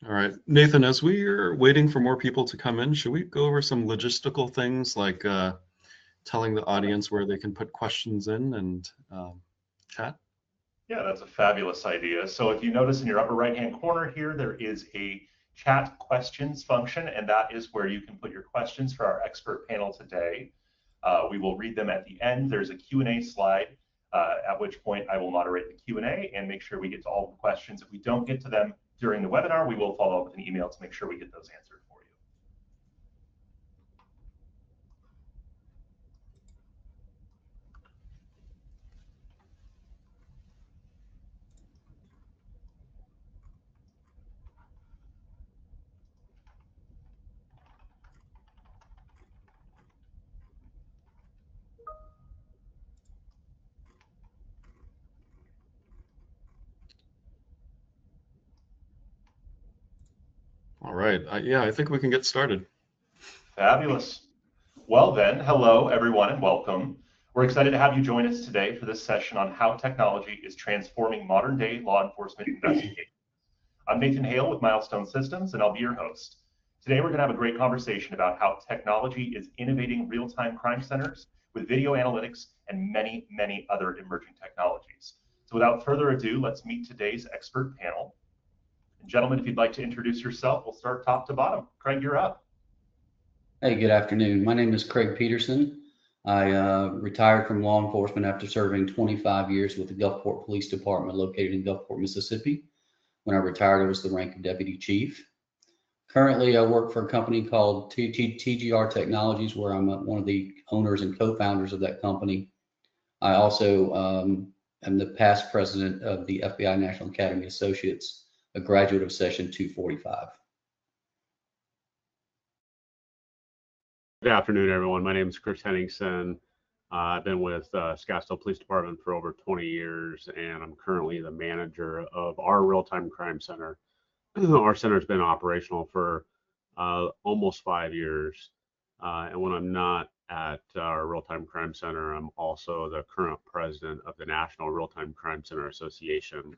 All right, Nathan, as we're waiting for more people to come in, should we go over some logistical things like telling the audience where they can put questions in and chat? Yeah, that's a fabulous idea. So if you notice in your upper right-hand corner here, there is a chat questions function, and that is where you can put your questions for our expert panel today. We will read them at the end. There's a Q&A slide, at which point I will moderate the Q&A and make sure we get to all the questions. If we don't get to them during the webinar, we will follow up with an email to make sure we get those answered for you. All right, yeah, I think we can get started. Fabulous. Well then, hello everyone and welcome. We're excited to have you join us today for this session on how technology is transforming modern day law enforcement investigations. I'm Nathan Hale with Milestone Systems and I'll be your host. Today we're going to have a great conversation about how technology is innovating real-time crime centers with video analytics and many, many other emerging technologies. So without further ado, let's meet today's expert panel. And gentlemen, if you'd like to introduce yourself, we'll start top to bottom. Craig, you're up. Hey, good afternoon. My name is Craig Petersen. I retired from law enforcement after serving 25 years with the Gulfport Police Department located in Gulfport, Mississippi. When I retired, I was the rank of Deputy Chief. Currently, I work for a company called TGR Technologies, where I'm one of the owners and co-founders of that company. I also am the past president of the FBI National Academy Associates, a graduate of Session 245. Good afternoon, everyone. My name is Chris Henningsen. I've been with Scottsdale Police Department for over 20 years, and I'm currently the manager of our real-time crime center. Our center has been operational for almost 5 years. And when I'm not at our real-time crime center, I'm also the current president of the National Real-Time Crime Center Association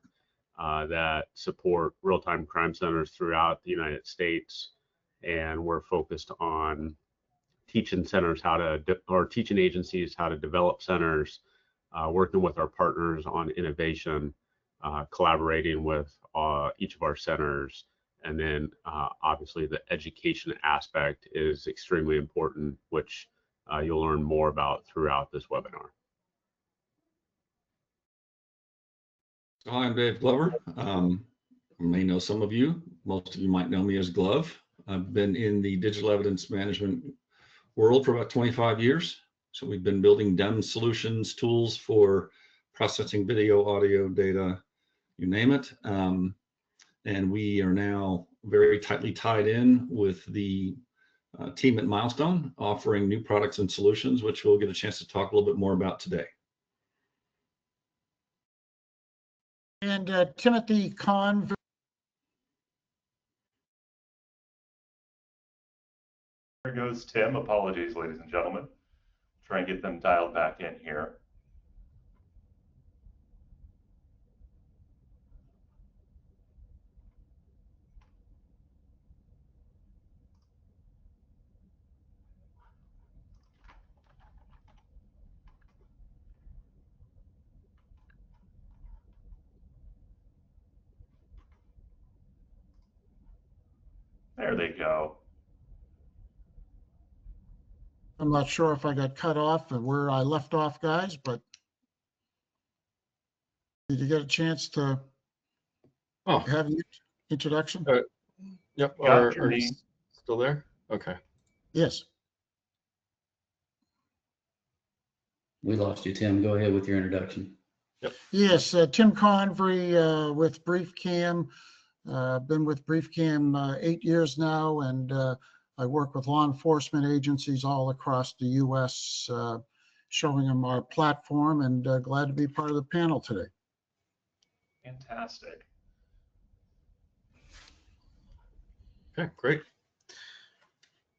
that support real-time crime centers throughout the United States. And we're focused on teaching centers teaching agencies how to develop centers, working with our partners on innovation, collaborating with each of our centers. And then obviously the education aspect is extremely important, which you'll learn more about throughout this webinar. Hi, I'm Dave Glover. I may know some of you. Most of you might know me as Glove. I've been in the digital evidence management world for about 25 years. So we've been building DEM solutions, tools for processing video, audio, data, you name it. And we are now very tightly tied in with the team at Milestone, offering new products and solutions, which we'll get a chance to talk a little bit more about today. And Timothy Convery. There goes Tim. Apologies, ladies and gentlemen. Try and get them dialed back in here. There they go. I'm not sure if I got cut off and where I left off, guys, but did you get a chance to have your introduction? Yep. Are you still there? Okay. Yes. We lost you, Tim. Go ahead with your introduction. Yep. Yes, Tim Convery with BriefCam. Been with BriefCam 8 years now, and I work with law enforcement agencies all across the U.S., showing them our platform, and glad to be part of the panel today. Fantastic. Okay, great.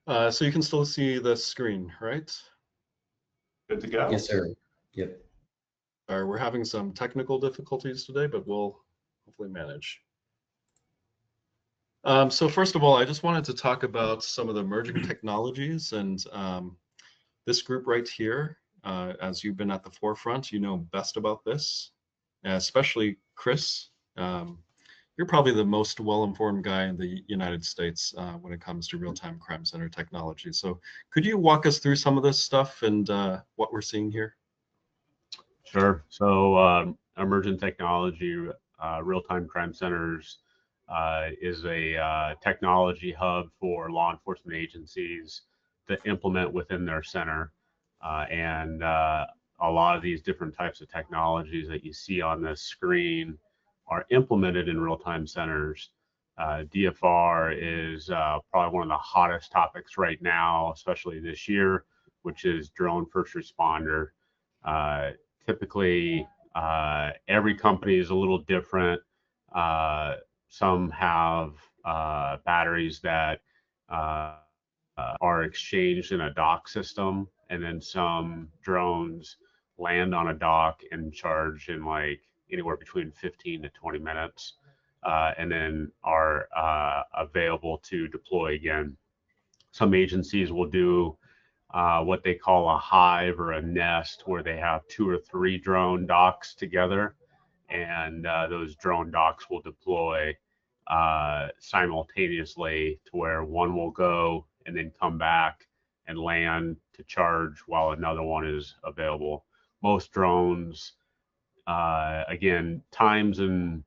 So you can still see the screen, right? Good to go. Yes, sir. Yep. We're having some technical difficulties today, but we'll hopefully manage. So first of all, I just wanted to talk about some of the emerging technologies and this group right here. As you've been at the forefront, you know best about this, especially Chris. You're probably the most well-informed guy in the United States when it comes to real-time crime center technology. So could you walk us through some of this stuff and what we're seeing here? Sure. So emergent technology, real-time crime centers is a technology hub for law enforcement agencies to implement within their center. And a lot of these different types of technologies that you see on this screen are implemented in real-time centers. DFR is probably one of the hottest topics right now, especially this year, which is drone first responder. Typically, every company is a little different. Some have batteries that are exchanged in a dock system, and then some drones land on a dock and charge in like anywhere between 15 to 20 minutes, and then are available to deploy again. Some agencies will do what they call a hive or a nest, where they have 2 or 3 drone docks together, and those drone docks will deploy simultaneously, to where one will go and then come back and land to charge while another one is available. Most drones, again, times and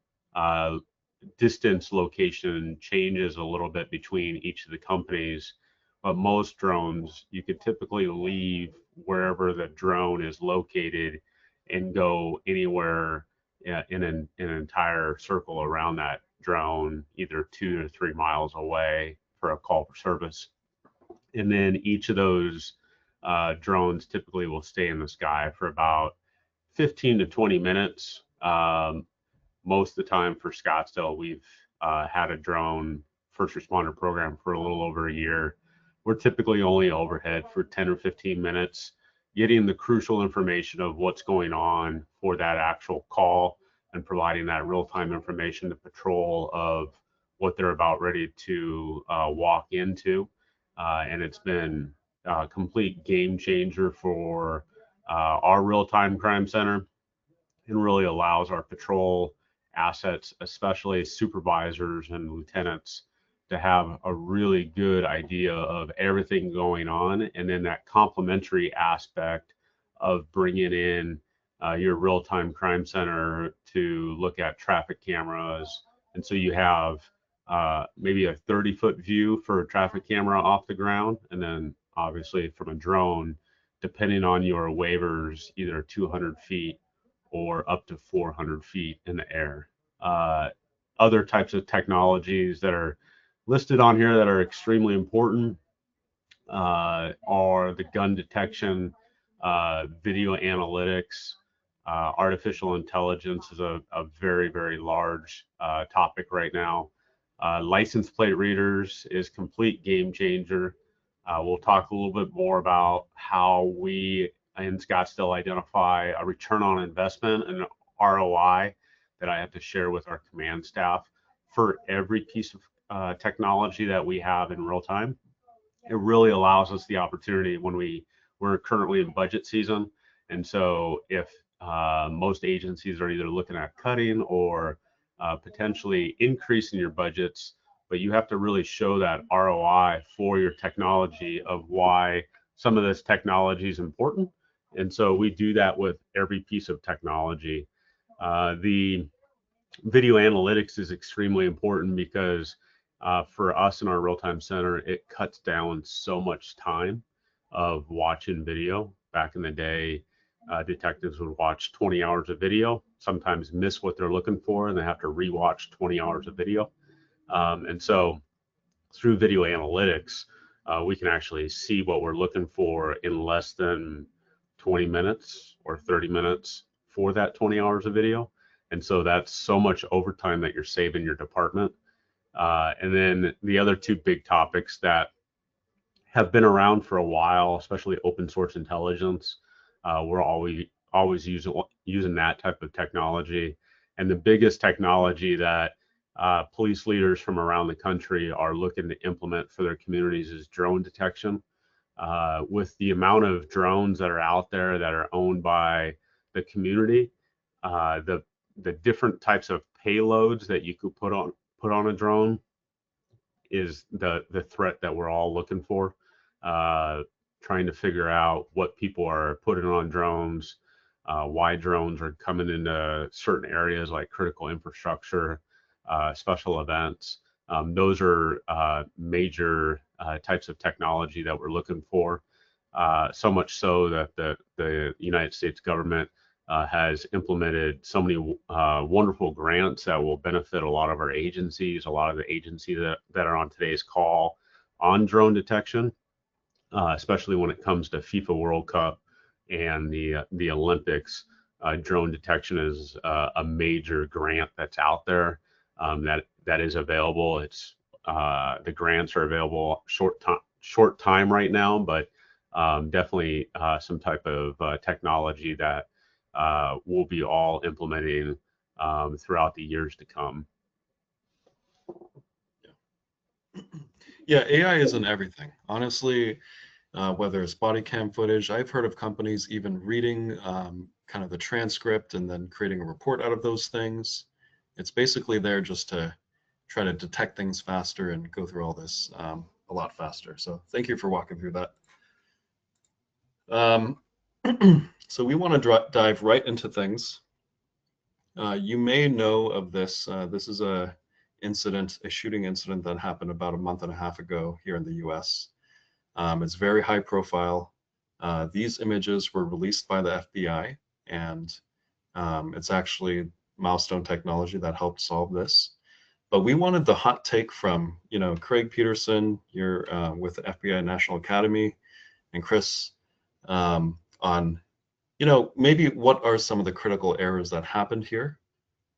distance location changes a little bit between each of the companies, but most drones you could typically leave wherever the drone is located and go anywhere in an entire circle around that drone, either 2 to 3 miles away, for a call for service. And then each of those drones typically will stay in the sky for about 15 to 20 minutes. Most of the time for Scottsdale, we've had a drone first responder program for a little over a year. We're typically only overhead for 10 or 15 minutes, getting the crucial information of what's going on for that actual call and providing that real-time information to patrol of what they're about ready to walk into. And it's been a complete game changer for our real-time crime center, and really allows our patrol assets, especially supervisors and lieutenants, to have a really good idea of everything going on, and then that complementary aspect of bringing in your real-time crime center to look at traffic cameras. And so you have maybe a 30-foot view for a traffic camera off the ground, and then obviously from a drone, depending on your waivers, either 200 feet or up to 400 feet in the air. Other types of technologies that are listed on here that are extremely important are the gun detection, video analytics. Artificial intelligence is a very, very large topic right now. License plate readers is complete game changer. We'll talk a little bit more about how we in Scottsdale identify a return on investment and ROI that I have to share with our command staff for every piece of technology that we have in real time. It really allows us the opportunity when we're currently in budget season. And so if most agencies are either looking at cutting or potentially increasing your budgets, but you have to really show that ROI for your technology of why some of this technology is important. And so we do that with every piece of technology. The video analytics is extremely important because for us in our real-time center, it cuts down so much time of watching video. Back in the day, detectives would watch 20 hours of video, sometimes miss what they're looking for, and they have to rewatch 20 hours of video. And so through video analytics, we can actually see what we're looking for in less than 20 minutes or 30 minutes for that 20 hours of video. And so that's so much overtime that you're saving your department. And then the other two big topics that have been around for a while, especially open source intelligence, we're always using that type of technology. And the biggest technology that police leaders from around the country are looking to implement for their communities is drone detection. With the amount of drones that are out there that are owned by the community, the different types of payloads that you could put on a drone is the threat that we're all looking for. Trying to figure out what people are putting on drones, why drones are coming into certain areas like critical infrastructure, special events. Those are major types of technology that we're looking for. So much so that the United States government has implemented so many wonderful grants that will benefit a lot of our agencies, a lot of the agencies that are on today's call on drone detection, especially when it comes to FIFA World Cup and the Olympics. Drone detection is a major grant that's out there that is available. It's the grants are available short time right now, but definitely some type of technology that we'll be all implementing throughout the years to come. Yeah, AI is in everything. Honestly, whether it's body cam footage, I've heard of companies even reading kind of the transcript and then creating a report out of those things. It's basically there just to try to detect things faster and go through all this a lot faster. So thank you for walking through that. So we want to dive right into things. You may know of this. This is a shooting incident that happened about a month and a half ago here in the US. It's very high profile. These images were released by the FBI, and it's actually milestone technology that helped solve this. But we wanted the hot take from, Craig Petersen, you're with the FBI National Academy, and Chris on, maybe what are some of the critical errors that happened here.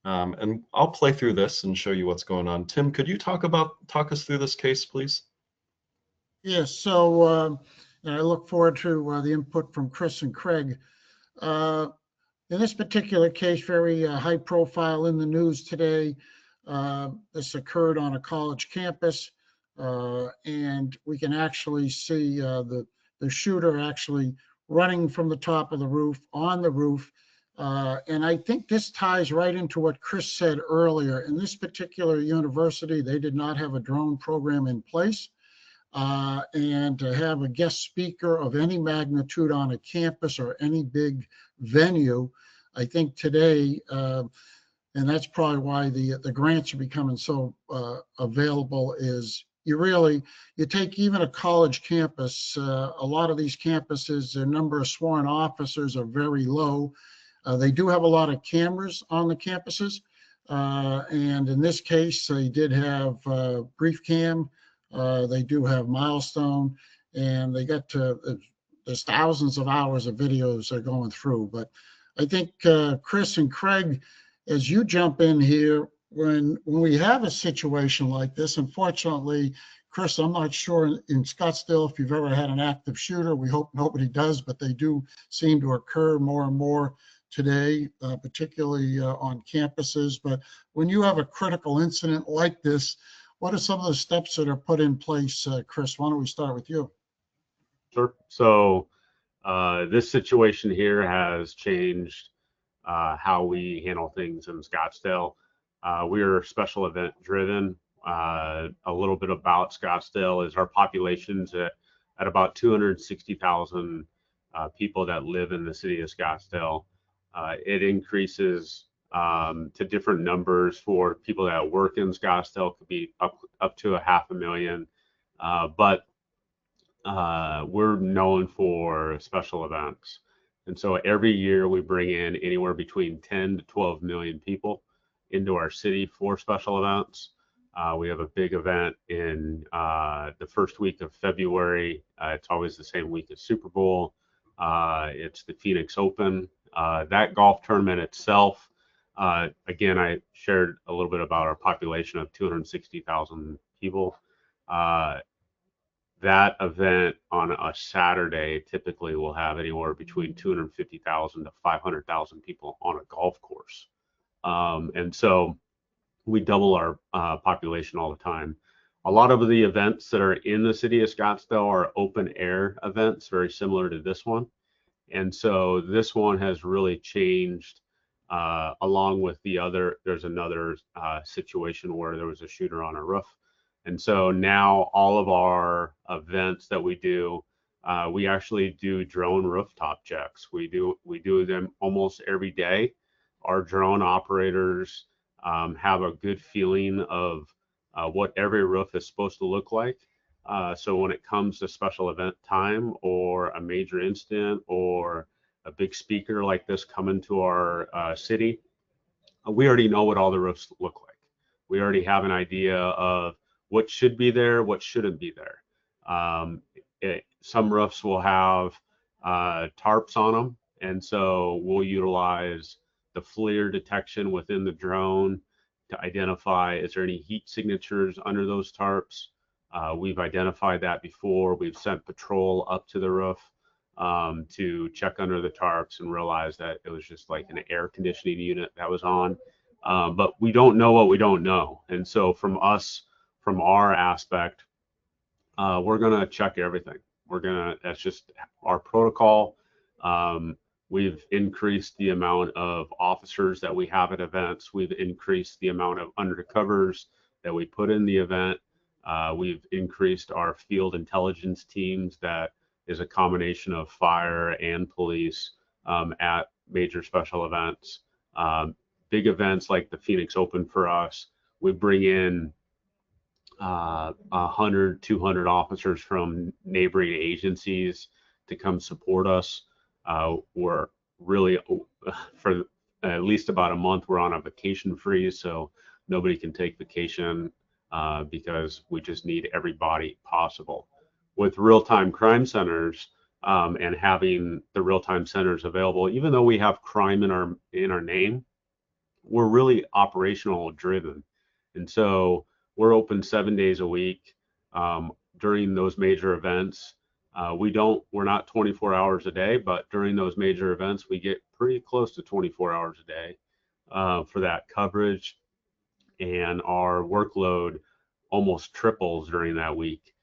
And I'll play through this and show you what's going on. Tim, could you talk us through this case, please? Yes, so I look forward to the input from Chris and Craig. In this particular case, very high profile in the news today. This occurred on a college campus, and we can actually see the shooter actually running from the top of the roof, on the roof. And I think this ties right into what Chris said earlier. In this particular university, they did not have a drone program in place. And to have a guest speaker of any magnitude on a campus or any big venue, I think today, and that's probably why the grants are becoming so available, is you take even a college campus. A lot of these campuses, the number of sworn officers are very low. They do have a lot of cameras on the campuses. And in this case, they did have BriefCam. They do have milestone, and they got there's thousands of hours of videos they're going through. But I think Chris and Craig, as you jump in here, when we have a situation like this, unfortunately, Chris, I'm not sure in Scottsdale if you've ever had an active shooter. We hope nobody does, but they do seem to occur more and more today, particularly on campuses. But when you have a critical incident like this, what are some of the steps that are put in place? Chris, why don't we start with you? Sure. So this situation here has changed how we handle things in Scottsdale. We're special event driven. A little bit about Scottsdale is our population's at about 260,000 people that live in the city of Scottsdale. It increases to different numbers for people that work in Scottsdale. Could be up to 500,000, but we're known for special events, and so every year we bring in anywhere between 10 to 12 million people into our city for special events. We have a big event in the first week of February. It's always the same week as Super Bowl. It's the Phoenix Open. That golf tournament itself, again, I shared a little bit about our population of 260,000 people. That event on a Saturday typically will have anywhere between 250,000 to 500,000 people on a golf course. And so we double our population all the time. A lot of the events that are in the city of Scottsdale are open air events, very similar to this one. And so this one has really changed along with the other. There's another situation where there was a shooter on a roof. And so now all of our events that we do, we actually do drone rooftop checks. We do them almost every day. Our drone operators have a good feeling of what every roof is supposed to look like. So when it comes to special event time or a major incident or a big speaker like this coming to our city, we already know what all the roofs look like. We already have an idea of what should be there, what shouldn't be there. Some roofs will have tarps on them, and so we'll utilize the FLIR detection within the drone to identify is there any heat signatures under those tarps. We've identified that before. We've sent patrol up to the roof to check under the tarps and realize that it was just like an air conditioning unit that was on. But we don't know what we don't know. And so from our aspect, we're going to check everything. That's just our protocol. We've increased the amount of officers that we have at events. We've increased the amount of undercovers that we put in the event. We've increased our field intelligence teams that is a combination of fire and police at major special events. Big events like the Phoenix Open for us, we bring in 100, 200 officers from neighboring agencies to come support us. We're really, for at least about a month, we're on a vacation freeze, so nobody can take vacation because we just need everybody possible. With real-time crime centers and having the real-time centers available, even though we have crime in our name, we're really operational driven. And so we're open 7 days a week during those major events. We're not 24 hours a day, but during those major events, we get pretty close to 24 hours a day for that coverage. And our workload almost triples during that week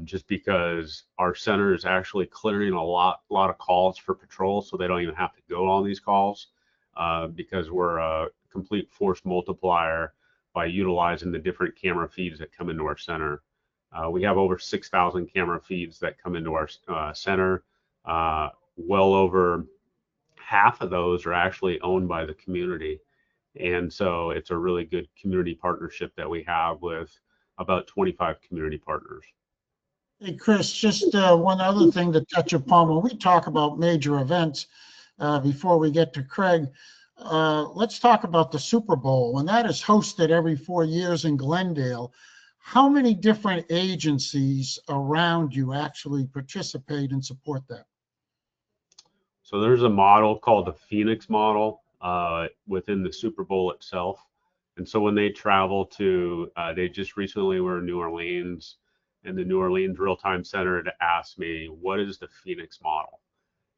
just because our center is actually clearing a lot of calls for patrol, so they don't even have to go on these calls because we're a complete force multiplier by utilizing the different camera feeds that come into our center. We have over 6,000 camera feeds that come into our center. Well over half of those are actually owned by the community. And so it's a really good community partnership that we have with about 25 community partners. Hey, Chris, just one other thing to touch upon when we talk about major events before we get to Craig. Let's talk about the Super Bowl. When that is hosted every 4 years in Glendale, how many different agencies around you actually participate and support that? So there's a model called the Phoenix model within the Super Bowl itself. And so when they travel to, they just recently were in New Orleans, and the New Orleans Real-Time Center had asked me, what is the Phoenix model?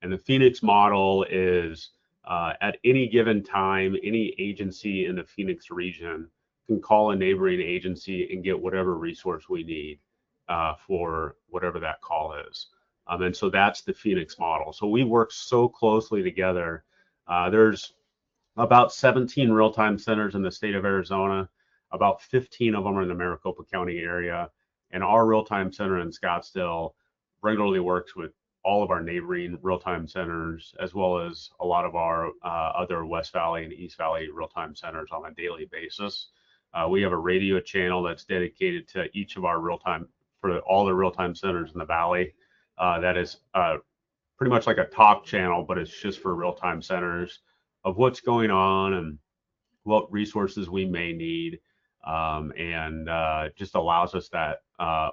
And the Phoenix model is at any given time, any agency in the Phoenix region can call a neighboring agency and get whatever resource we need for whatever that call is. And so that's the Phoenix model. So we work so closely together. There's about 17 real-time centers in the state of Arizona. About 15 of them are in the Maricopa County area. And our real-time center in Scottsdale regularly works with all of our neighboring real-time centers, as well as a lot of our other West Valley and East Valley real-time centers on a daily basis. We have a radio channel that's dedicated to each of our real-time, for all the real-time centers in the Valley. That is pretty much like a talk channel, but it's just for real-time centers of what's going on and what resources we may need, and just allows us that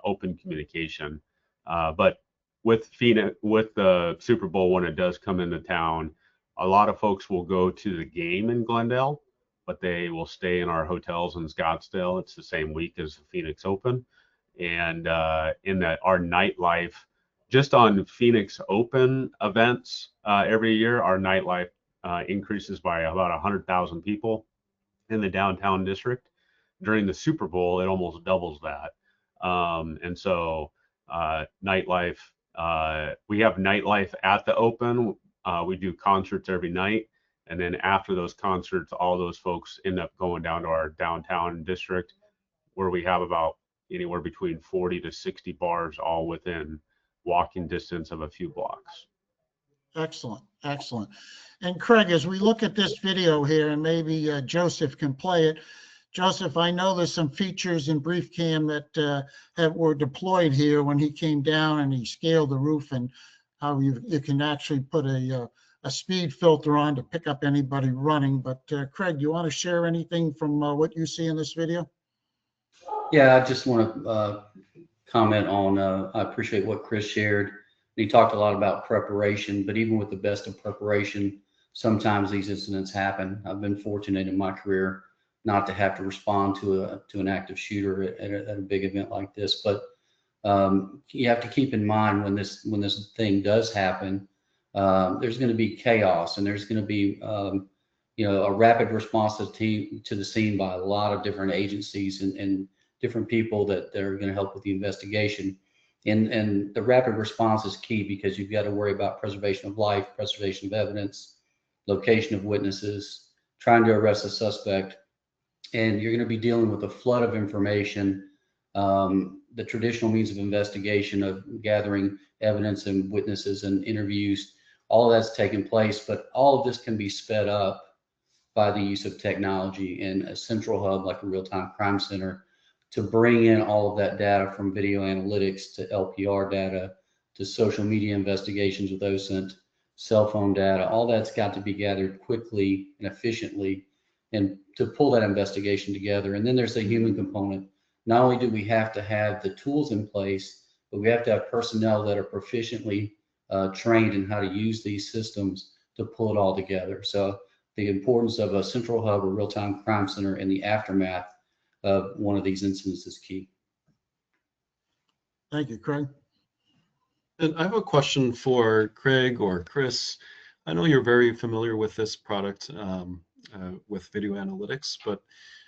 open communication. But with Phoenix, with the Super Bowl, when it does come into town, a lot of folks will go to the game in Glendale, but they will stay in our hotels in Scottsdale. It's the same week as the Phoenix Open. And in that, our nightlife, just on Phoenix Open events every year, our nightlife increases by about 100,000 people in the downtown district. during the Super Bowl, it almost doubles that. And so nightlife, we have nightlife at the Open. We do concerts every night. And then after those concerts, all those folks end up going down to our downtown district, where we have about anywhere between 40 to 60 bars, all within walking distance of a few blocks. Excellent, excellent. And Craig, as we look at this video here, and maybe Joseph can play it. Joseph, I know there's some features in BriefCam that were deployed here when he came down and he scaled the roof, and how you can actually put a speed filter on to pick up anybody running. But Craig, do you want to share anything from what you see in this video? Yeah, I just want to comment on, I appreciate what Chris shared. He talked a lot about preparation, but even with the best of preparation, sometimes these incidents happen. I've been fortunate in my career not to have to respond to an active shooter at a big event like this. But you have to keep in mind when this thing does happen, there's going to be chaos, and there's going to be a rapid response to the scene by a lot of different agencies and different people that are going to help with the investigation. And the rapid response is key, because you've got to worry about preservation of life, preservation of evidence, location of witnesses, trying to arrest a suspect. And you're going to be dealing with a flood of information. The traditional means of investigation of gathering evidence and witnesses and interviews, all of that's taking place, but all of this can be sped up by the use of technology and a central hub like a real-time crime center to bring in all of that data, from video analytics to LPR data to social media investigations with OSINT, cell phone data. All that's got to be gathered quickly and efficiently, and to pull that investigation together. And then there's the human component. Not only do we have to have the tools in place, but we have to have personnel that are proficiently trained in how to use these systems to pull it all together. So the importance of a central hub or real-time crime center in the aftermath of one of these incidents is key. Thank you, Craig. And I have a question for Craig or Chris. I know you're very familiar with this product with video analytics, but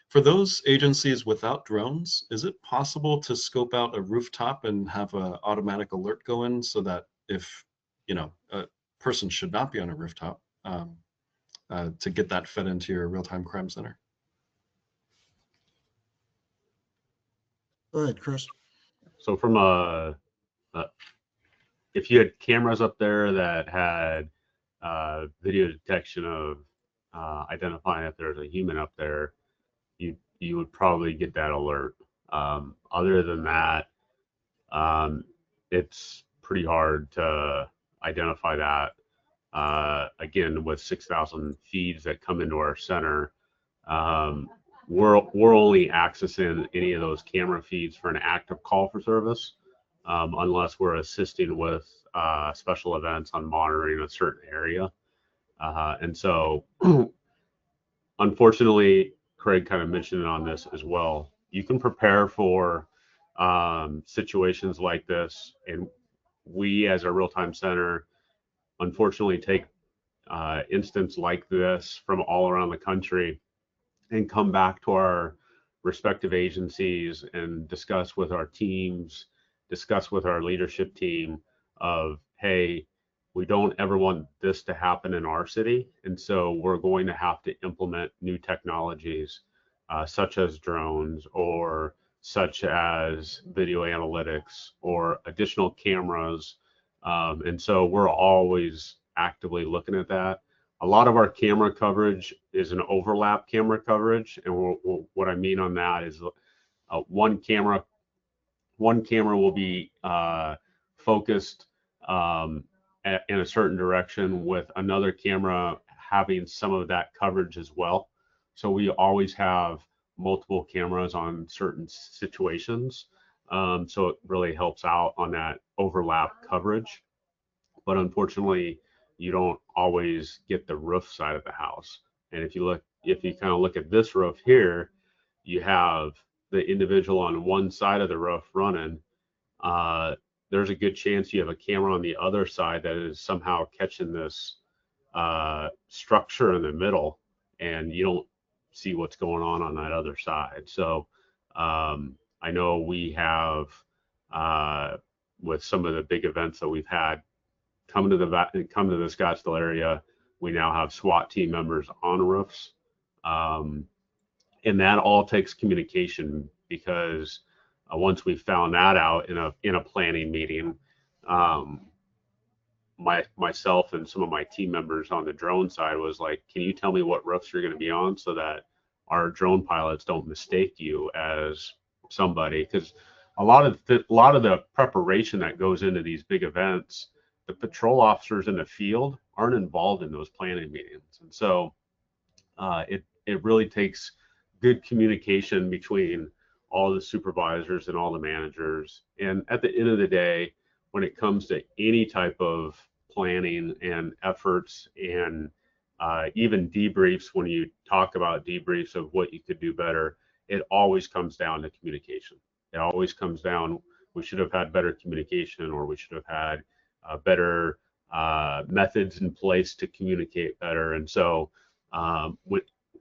for those agencies without drones, is it possible to scope out a rooftop and have an automatic alert go in, so that if a person should not be on a rooftop, to get that fed into your real-time crime center? Go ahead, Chris. So from if you had cameras up there that had video detection of identifying if there's a human up there, you would probably get that alert. Other than that, it's pretty hard to identify that. Again, with 6,000 feeds that come into our center, we're only accessing any of those camera feeds for an active call for service, unless we're assisting with special events on monitoring a certain area. And so, unfortunately, Craig kind of mentioned it on this as well. You can prepare for situations like this, and we, as a real-time center, unfortunately take instances like this from all around the country and come back to our respective agencies and discuss with our teams, discuss with our leadership team of, hey, we don't ever want this to happen in our city. And so we're going to have to implement new technologies, such as drones, or such as video analytics, or additional cameras. And so we're always actively looking at that. A lot of our camera coverage is an overlap camera coverage. And what I mean on that is one camera will be focused in a certain direction, with another camera having some of that coverage as well. So we always have multiple cameras on certain situations. So it really helps out on that overlap coverage. But unfortunately, you don't always get the roof side of the house. And if you kind of look at this roof here, you have the individual on one side of the roof running. There's a good chance you have a camera on the other side that is somehow catching this structure in the middle, and you don't see what's going on that other side. So I know we have with some of the big events that we've had come to the Scottsdale area, we now have SWAT team members on roofs. And that all takes communication, because once we found that out in a planning meeting, myself and some of my team members on the drone side was like, can you tell me what roofs you're going to be on so that our drone pilots don't mistake you as somebody? Because a lot of the preparation that goes into these big events, the patrol officers in the field aren't involved in those planning meetings, and so it really takes good communication between all the supervisors and all the managers. And at the end of the day, when it comes to any type of planning and efforts and even debriefs, when you talk about debriefs of what you could do better, it always comes down to communication. It always comes down, we should have had better communication, or we should have had better methods in place to communicate better. And so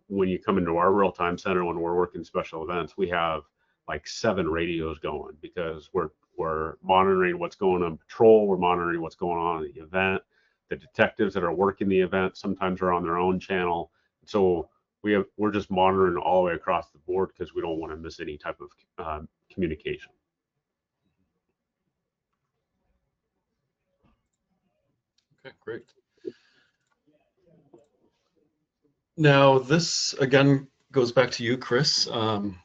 when you come into our real-time center, when we're working special events, we have like 7 radios going, because we're monitoring what's going on patrol, we're monitoring what's going on at the event. The detectives that are working the event sometimes are on their own channel. So we're just monitoring all the way across the board, because we don't want to miss any type of communication. Okay, great. Now, this again goes back to you, Chris.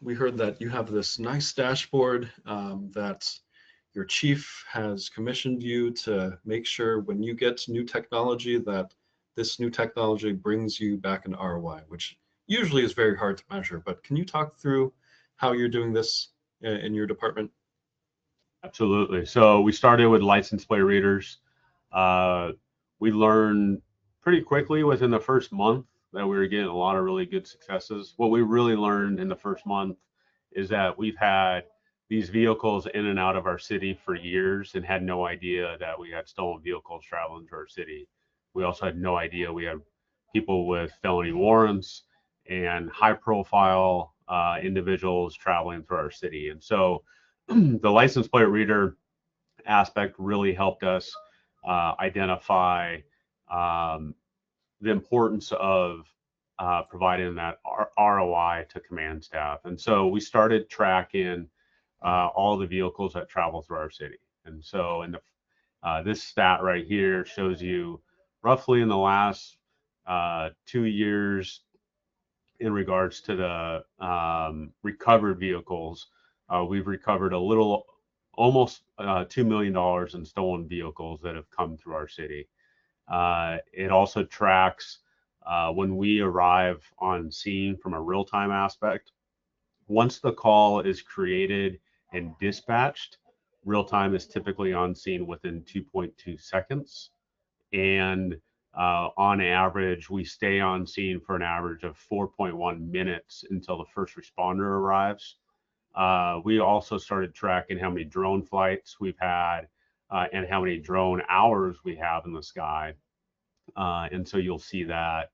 We heard that you have this nice dashboard that your chief has commissioned you to make sure when you get new technology, that this new technology brings you back an ROI, which usually is very hard to measure. But can you talk through how you're doing this in your department? Absolutely. So we started with license plate readers. We learned pretty quickly within the first month that we were getting a lot of really good successes. What we really learned in the first month is that we've had these vehicles in and out of our city for years and had no idea that we had stolen vehicles traveling to our city. We also had no idea we had people with felony warrants and high profile individuals traveling through our city. And so the license plate reader aspect really helped us identify the importance of providing that ROI to command staff. And so we started tracking all the vehicles that travel through our city. And so in this stat right here shows you roughly in the last 2 years, in regards to the recovered vehicles, we've recovered almost $2 million in stolen vehicles that have come through our city. It also tracks when we arrive on scene from a real-time aspect. Once the call is created and dispatched, real-time is typically on scene within 2.2 seconds. And on average, we stay on scene for an average of 4.1 minutes until the first responder arrives. We also started tracking how many drone flights we've had and how many drone hours we have in the sky. And so you'll see that.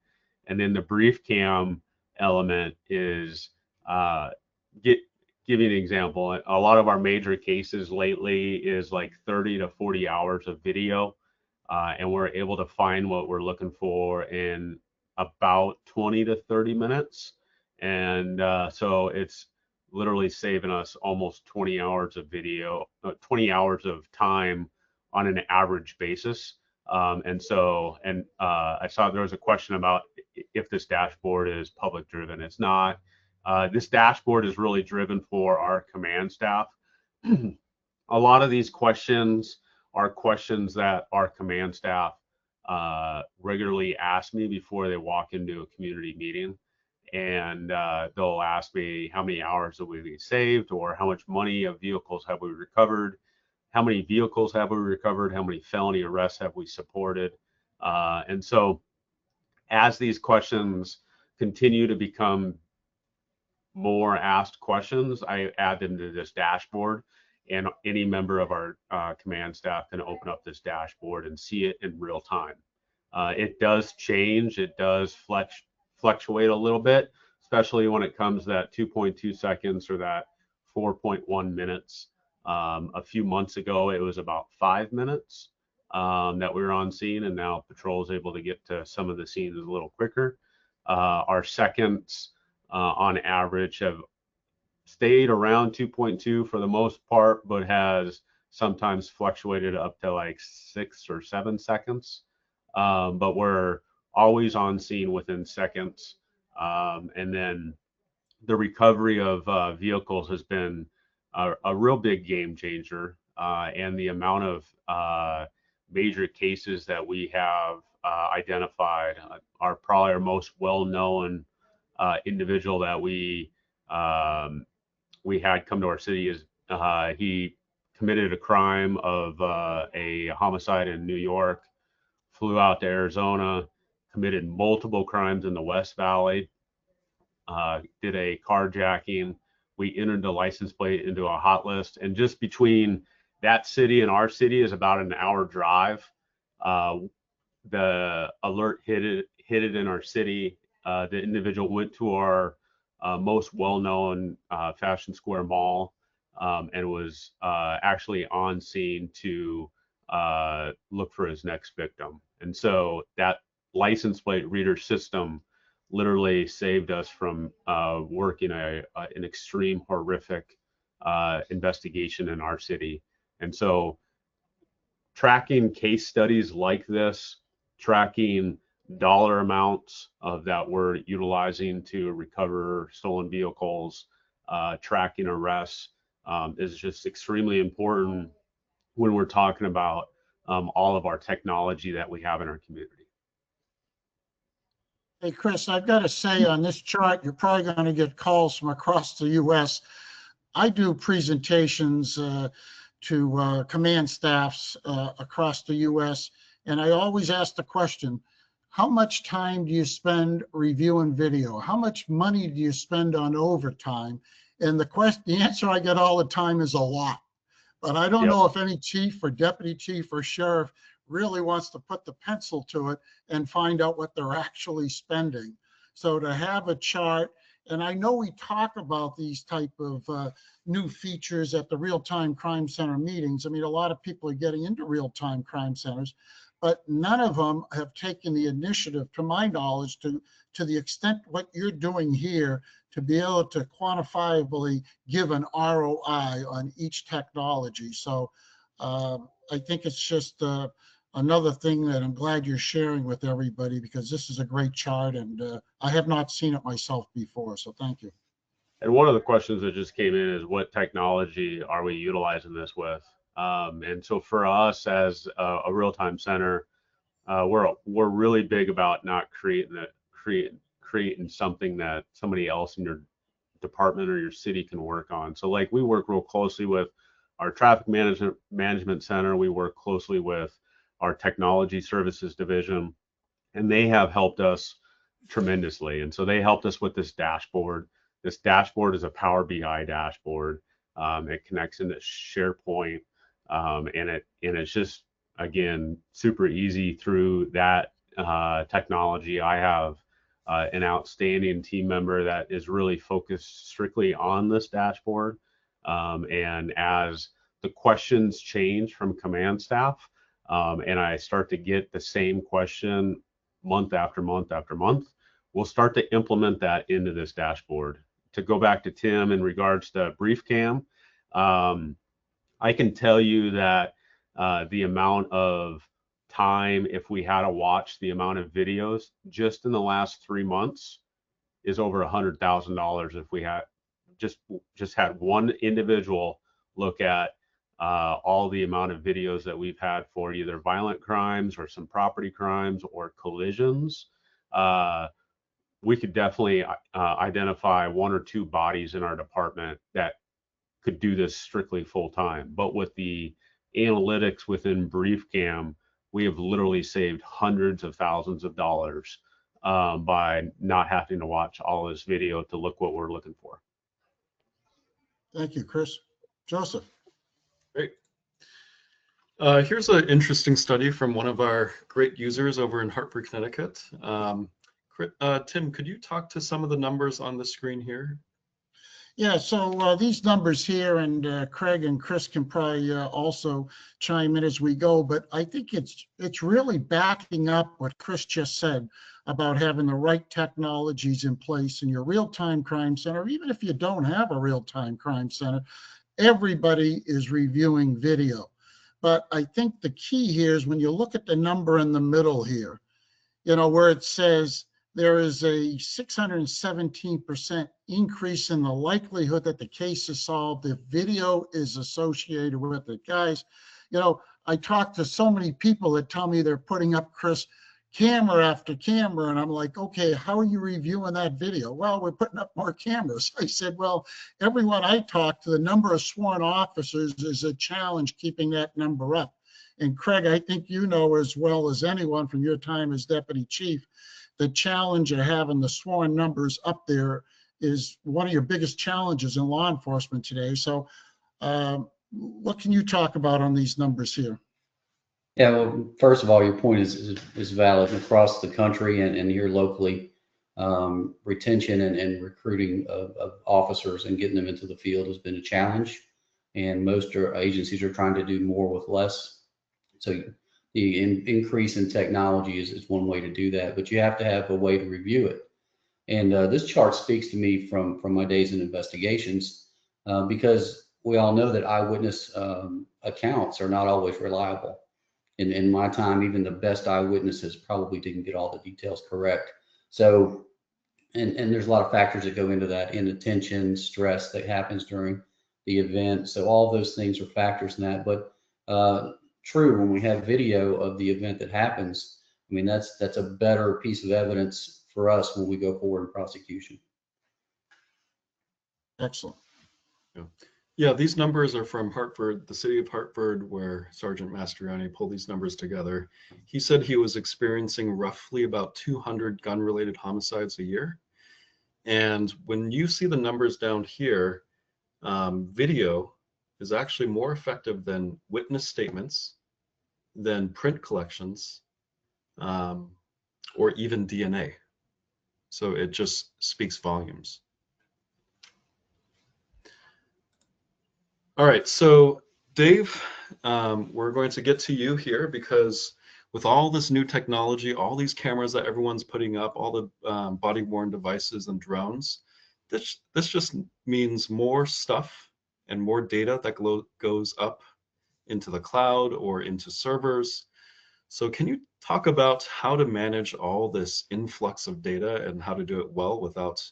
And then the BriefCam element is give you an example. A lot of our major cases lately is like 30 to 40 hours of video. And we're able to find what we're looking for in about 20 to 30 minutes. And so it's literally saving us almost 20 hours of video, 20 hours of time on an average basis. I saw there was a question about if this dashboard is public driven. It's not. This dashboard is really driven for our command staff. A lot of these questions are questions that our command staff regularly ask me before they walk into a community meeting. And they'll ask me how many hours have we saved, or how much money of vehicles have we recovered, how many vehicles have we recovered, how many felony arrests have we supported. And so as these questions continue to become more asked questions, I add them to this dashboard, and any member of our command staff can open up this dashboard and see it in real time. It does change, it does fluctuate a little bit, especially when it comes to that 2.2 seconds or that 4.1 minutes. A few months ago, it was about 5 minutes that we were on scene, and now patrol is able to get to some of the scenes a little quicker. Our seconds on average have stayed around 2.2 for the most part, but has sometimes fluctuated up to like 6 or 7 seconds. But we're always on scene within seconds. And then the recovery of vehicles has been a real big game changer. And the amount of major cases that we have identified are probably our most well-known individual that we had come to our city is he committed a crime of a homicide in New York, flew out to Arizona, committed multiple crimes in the West Valley, did a carjacking. We entered the license plate into a hot list, and just between that city and our city is about an hour drive. The alert hit it in our city. The individual went to our most well-known Fashion Square Mall and was actually on scene to look for his next victim. And so that license plate reader system literally saved us from working an extreme horrific investigation in our city. And so tracking case studies like this, tracking dollar amounts of that we're utilizing to recover stolen vehicles, tracking arrests is just extremely important when we're talking about all of our technology that we have in our community. Hey, Chris, I've got to say on this chart, you're probably going to get calls from across the U.S. I do presentations to command staffs across the U.S., and I always ask the question, how much time do you spend reviewing video? How much money do you spend on overtime? And the answer I get all the time is a lot. But I don't know if any chief or deputy chief or sheriff really wants to put the pencil to it and find out what they're actually spending. So to have a chart, and I know we talk about these type of new features at the real-time crime center meetings. I mean, a lot of people are getting into real-time crime centers, but none of them have taken the initiative, to my knowledge, to the extent what you're doing here, to be able to quantifiably give an ROI on each technology. So I think it's just another thing that I'm glad you're sharing with everybody, because this is a great chart, and I have not seen it myself before, so thank you. And one of the questions that just came in is, what technology are we utilizing this with? And so for us as a real-time center, we're really big about not creating something that somebody else in your department or your city can work on. So like, we work real closely with our traffic management center. We work closely with our technology services division, and they have helped us tremendously. And so they helped us with this dashboard. This dashboard is a Power BI dashboard. It connects into SharePoint, and it's just, again, super easy through that technology. I have an outstanding team member that is really focused strictly on this dashboard. And as the questions change from command staff, and I start to get the same question month after month after month, we'll start to implement that into this dashboard. To go back to Tim in regards to BriefCam, I can tell you that the amount of time, if we had to watch the amount of videos just in the last 3 months, is over $100,000 if we had just had one individual look at all the amount of videos that we've had for either violent crimes or some property crimes or collisions. We could definitely identify 1 or 2 bodies in our department that could do this strictly full time. But with the analytics within BriefCam, we have literally saved hundreds of thousands of dollars by not having to watch all this video to look what we're looking for. Thank you, Chris. Joseph. Great. Here's an interesting study from one of our great users over in Hartford, Connecticut. Tim, could you talk to some of the numbers on the screen here? Yeah, so these numbers here, and Craig and Chris can probably also chime in as we go, but I think it's really backing up what Chris just said about having the right technologies in place in your real-time crime center. Even if you don't have a real-time crime center, everybody is reviewing video. But I think the key here is when you look at the number in the middle here, you know, where it says there is a 617% increase in the likelihood that the case is solved if video is associated with it. Guys, you know, I talk to so many people that tell me they're putting up, Chris, camera after camera, and I'm like, okay, how are you reviewing that video? Well, we're putting up more cameras. I said, well, everyone I talk to, the number of sworn officers is a challenge keeping that number up. And Craig, I think you know as well as anyone from your time as deputy chief, the challenge of having the sworn numbers up there is one of your biggest challenges in law enforcement today. So what can you talk about on these numbers here? Yeah, well, first of all, your point is valid across the country and here locally. Retention and recruiting of officers and getting them into the field has been a challenge, and most agencies are trying to do more with less. So the increase in technology is one way to do that, but you have to have a way to review it. And this chart speaks to me from my days in investigations, because we all know that eyewitness accounts are not always reliable. In my time, even the best eyewitnesses probably didn't get all the details correct. So, and there's a lot of factors that go into that, inattention, stress that happens during the event. So all those things are factors in that. But true, when we have video of the event that happens, I mean, that's a better piece of evidence for us when we go forward in prosecution. Excellent. Yeah, these numbers are from Hartford, the city of Hartford, where Sergeant Mastriani pulled these numbers together. He said he was experiencing roughly about 200 gun-related homicides a year. And when you see the numbers down here, video is actually more effective than witness statements, than print collections, or even DNA. So it just speaks volumes. All right, so Dave, we're going to get to you here because with all this new technology, all these cameras that everyone's putting up, all the body-worn devices and drones, this just means more stuff and more data that goes up into the cloud or into servers. So can you talk about how to manage all this influx of data and how to do it well without,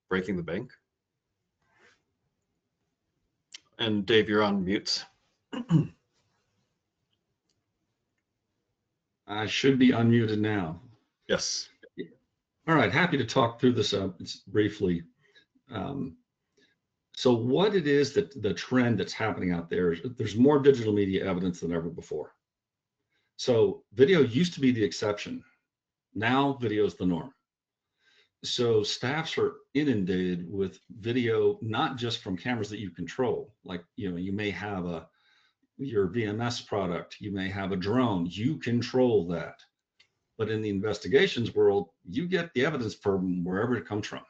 breaking the bank? And Dave, you're on mute. I should be unmuted now. Yes. All right, happy to talk through this briefly. So what it is that the trend that's happening out there is there's more digital media evidence than ever before. So video used to be the exception. Now video is the norm. So staffs are inundated with video, not just from cameras that you control. Like, you may have your VMS product, you may have a drone, you control that. But in the investigations world, you get the evidence from wherever it comes from.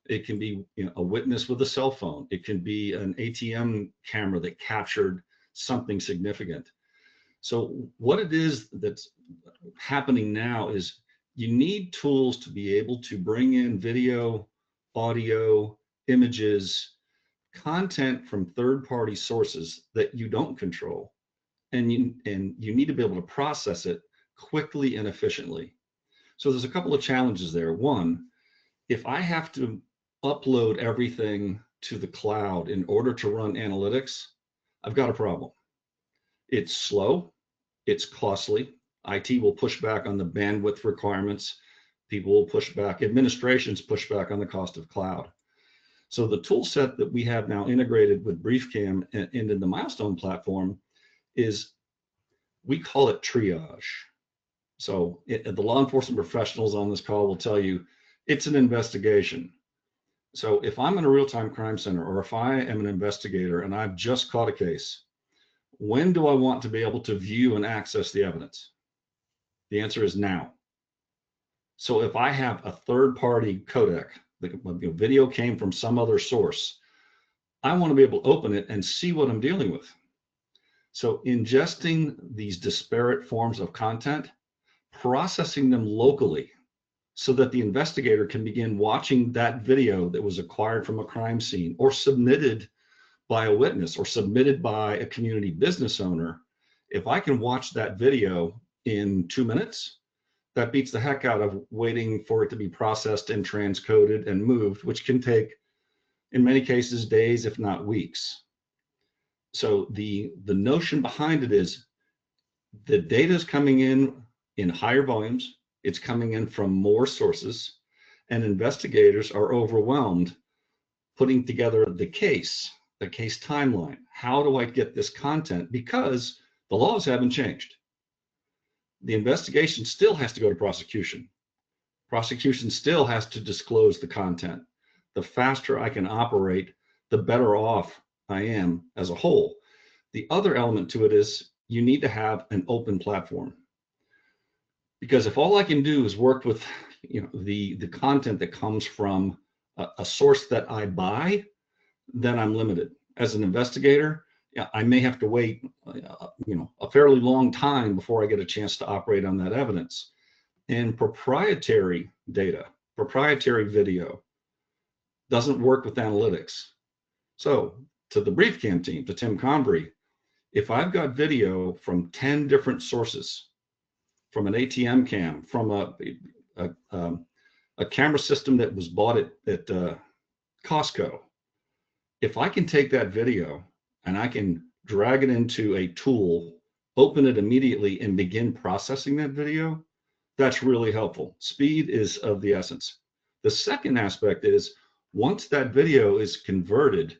It can be a witness with a cell phone. It can be an ATM camera that captured something significant. So what it is that's happening now is you need tools to be able to bring in video, audio, images, content from third-party sources that you don't control, and you need to be able to process it quickly and efficiently. So there's a couple of challenges there. One, if I have to upload everything to the cloud in order to run analytics, I've got a problem. It's slow, it's costly. IT will push back on the bandwidth requirements. People will push back, administrations push back on the cost of cloud. So the tool set that we have now integrated with BriefCam and in the Milestone platform is, we call it triage. So the law enforcement professionals on this call will tell you it's an investigation. So if I'm in a real-time crime center, or if I am an investigator and I've just caught a case, when do I want to be able to view and access the evidence? The answer is now. So if I have a third-party codec, the video came from some other source, I want to be able to open it and see what I'm dealing with. So ingesting these disparate forms of content, processing them locally so that the investigator can begin watching that video that was acquired from a crime scene or submitted by a witness or submitted by a community business owner. If I can watch that video in 2 minutes, that beats the heck out of waiting for it to be processed and transcoded and moved, which can take, in many cases, days, if not weeks. So the notion behind it is the data is coming in higher volumes. It's coming in from more sources, and investigators are overwhelmed putting together the case timeline. How do I get this content? Because the laws haven't changed. The investigation still has to go to prosecution. Prosecution still has to disclose the content. The faster I can operate, the better off I am as a whole. The other element to it is you need to have an open platform. Because if all I can do is work with the content that comes from a source that I buy, then I'm limited. As an investigator, I may have to wait a fairly long time before I get a chance to operate on that evidence. And proprietary data, proprietary video doesn't work with analytics. So to the BriefCam team, to Tim Convery, if I've got video from 10 different sources, from an ATM cam, from a camera system that was bought at Costco, if I can take that video and I can drag it into a tool, open it immediately and begin processing that video, that's really helpful. Speed is of the essence. The second aspect is once that video is converted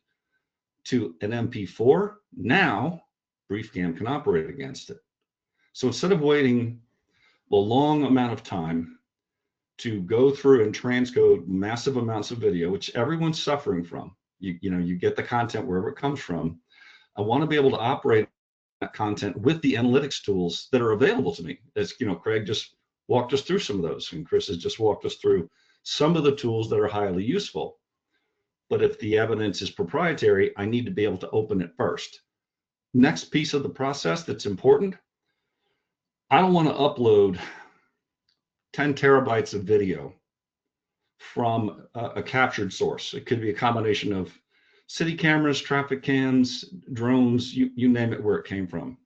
to an MP4, now BriefCam can operate against it. So instead of waiting a long amount of time to go through and transcode massive amounts of video, which everyone's suffering from, you get the content wherever it comes from. I want to be able to operate that content with the analytics tools that are available to me. As Craig just walked us through some of those, and Chris has just walked us through some of the tools that are highly useful. But if the evidence is proprietary, I need to be able to open it first. Next piece of the process that's important, I don't want to upload 10 terabytes of video from a captured source. It could be a combination of city cameras, traffic cams, drones, you name it, where it came from.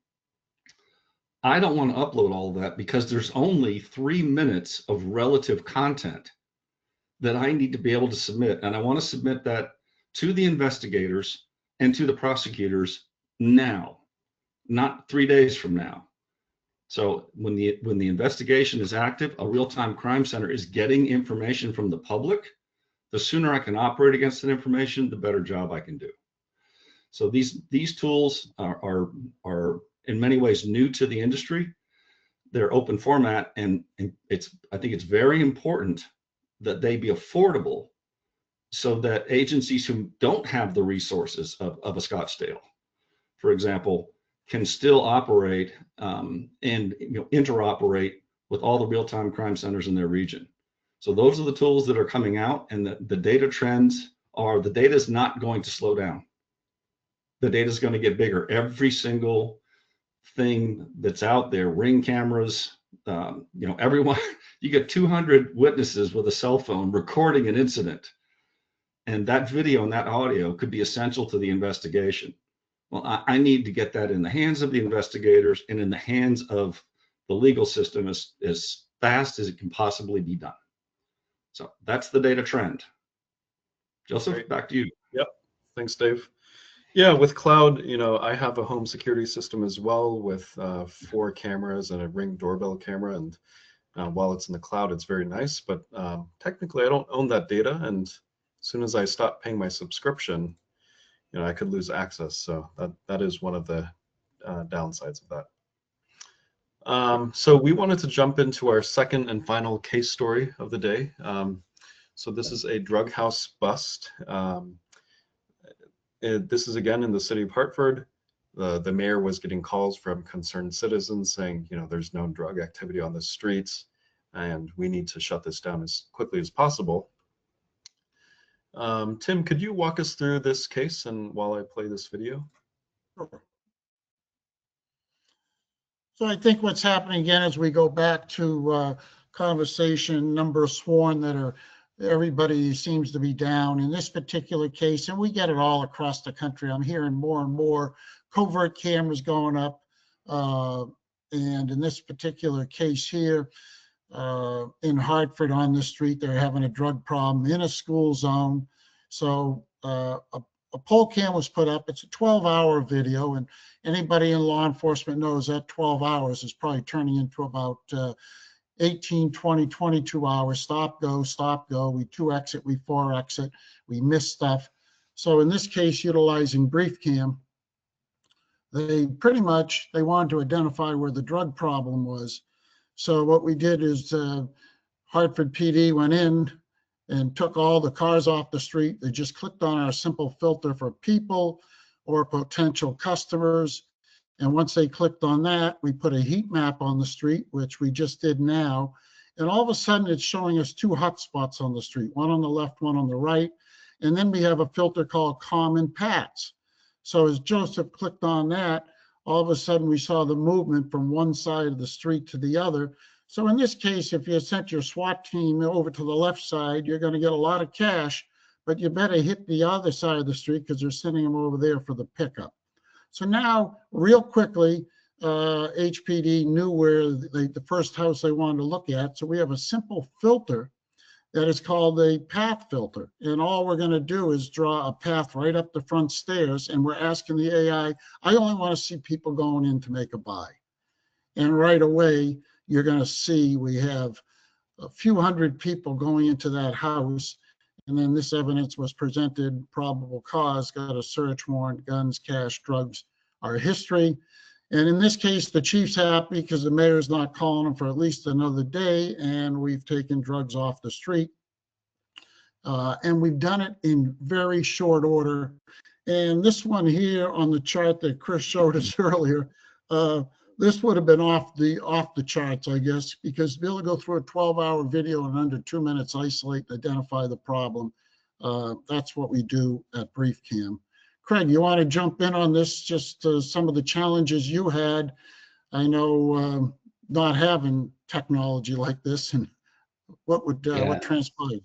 I don't want to upload all of that because there's only 3 minutes of relative content that I need to be able to submit. And I want to submit that to the investigators and to the prosecutors now, not 3 days from now. So when the investigation is active, a real-time crime center is getting information from the public. The sooner I can operate against that information, the better job I can do. So these tools are in many ways new to the industry. They're open format, and I think it's very important that they be affordable so that agencies who don't have the resources of a Scottsdale, for example, can still operate and interoperate with all the real-time crime centers in their region. So those are the tools that are coming out, and the data trends are, the data is not going to slow down. The data is going to get bigger. Every single thing that's out there, Ring cameras, everyone, you get 200 witnesses with a cell phone recording an incident, and that video and that audio could be essential to the investigation. Well, I need to get that in the hands of the investigators and in the hands of the legal system as fast as it can possibly be done. So that's the data trend. Joseph, Great. Back to you. Yep. Thanks, Dave. Yeah, with cloud, I have a home security system as well with 4 cameras and a Ring doorbell camera. And while it's in the cloud, it's very nice. But technically, I don't own that data. And as soon as I stop paying my subscription, I could lose access. So that is one of the downsides of that. So we wanted to jump into our second and final case story of the day. So this is a drug house bust. This is again in the city of Hartford. The mayor was getting calls from concerned citizens saying, there's known drug activity on the streets. and we need to shut this down as quickly as possible. Tim, could you walk us through this case and while I play this video? Sure. So I think what's happening again as we go back to conversation, number of sworn that are, everybody seems to be down in this particular case, and we get it all across the country. I'm hearing more and more covert cameras going up. And in this particular case here, in Hartford on the street, they're having a drug problem in a school zone. So a poll cam was put up. It's a 12-hour video, and anybody in law enforcement knows that 12 hours is probably turning into about 18, 20, 22 hours. Stop, go, stop, go. We 2-exit, we 4-exit, we miss stuff. So in this case, utilizing BriefCam, they pretty much, they wanted to identify where the drug problem was. So what we did is Hartford PD went in and took all the cars off the street. They just clicked on our simple filter for people or potential customers. And once they clicked on that, we put a heat map on the street, which we just did now. And all of a sudden it's showing us 2 hot spots on the street, one on the left, one on the right. And then we have a filter called common paths. So as Joseph clicked on that, all of a sudden we saw the movement from one side of the street to the other. So in this case, if you sent your SWAT team over to the left side, you're going to get a lot of cash, but you better hit the other side of the street because they're sending them over there for the pickup. So now, real quickly, HPD knew where the first house they wanted to look at. So we have a simple filter that is called a path filter. And all we're going to do is draw a path right up the front stairs. And we're asking the AI, I only want to see people going in to make a buy. And right away, you're going to see we have a few hundred people going into that house. And then this evidence was presented, probable cause, got a search warrant, guns, cash, drugs, our history. And in this case, the chief's happy because the mayor's not calling him for at least another day, and we've taken drugs off the street. And we've done it in very short order. And this one here on the chart that Chris showed us earlier, this would have been off the charts, I guess, because to be able to go through a 12-hour video in under 2 minutes, isolate, identify the problem. That's what we do at BriefCam. Craig, you want to jump in on this, just some of the challenges you had? I know not having technology like this, and what transpired?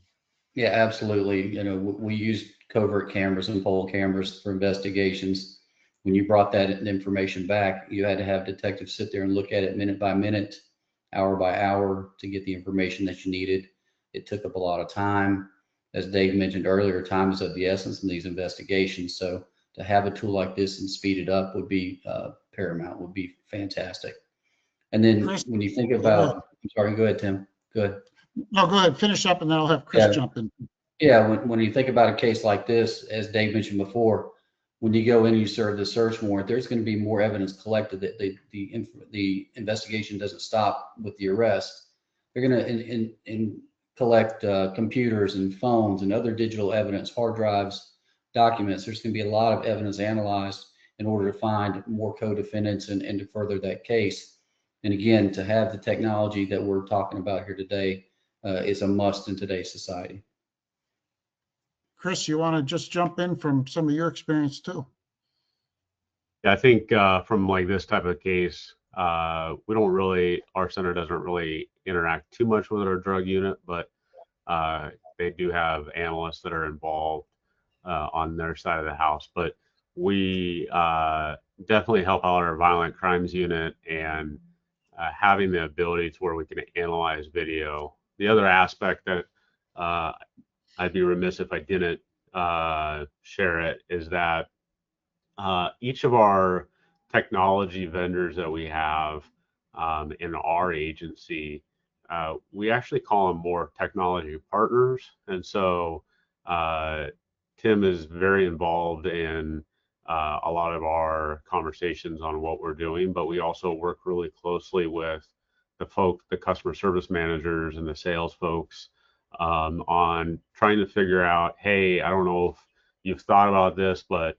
Yeah, absolutely. You know, we use covert cameras and poll cameras for investigations. When you brought that information back, you had to have detectives sit there and look at it minute by minute, hour by hour to get the information that you needed. It took up a lot of time. As Dave mentioned earlier, time is of the essence in these investigations. So to have a tool like this and speed it up would be paramount, would be fantastic. And then Chris, when you think about, I'm sorry, go ahead, Tim. Go ahead. No, go ahead, finish up and then I'll have Chris jump in. Yeah, when you think about a case like this, as Dave mentioned before, when you go in and you serve the search warrant, there's going to be more evidence collected that the investigation doesn't stop with the arrest. They're going to collect computers and phones and other digital evidence, hard drives, documents. There's going to be a lot of evidence analyzed in order to find more co-defendants and to further that case. And again, to have the technology that we're talking about here today is a must in today's society. Chris, you want to just jump in from some of your experience too? Yeah, I think from like this type of case, our center doesn't really interact too much with our drug unit, but they do have analysts that are involved on their side of the house. But we definitely help out our violent crimes unit and having the ability to where we can analyze video. The other aspect that I'd be remiss if I didn't share it is that each of our technology vendors that we have in our agency, we actually call them more technology partners. And so Tim is very involved in a lot of our conversations on what we're doing, but we also work really closely with the customer service managers and the sales folks on trying to figure out, hey, I don't know if you've thought about this, but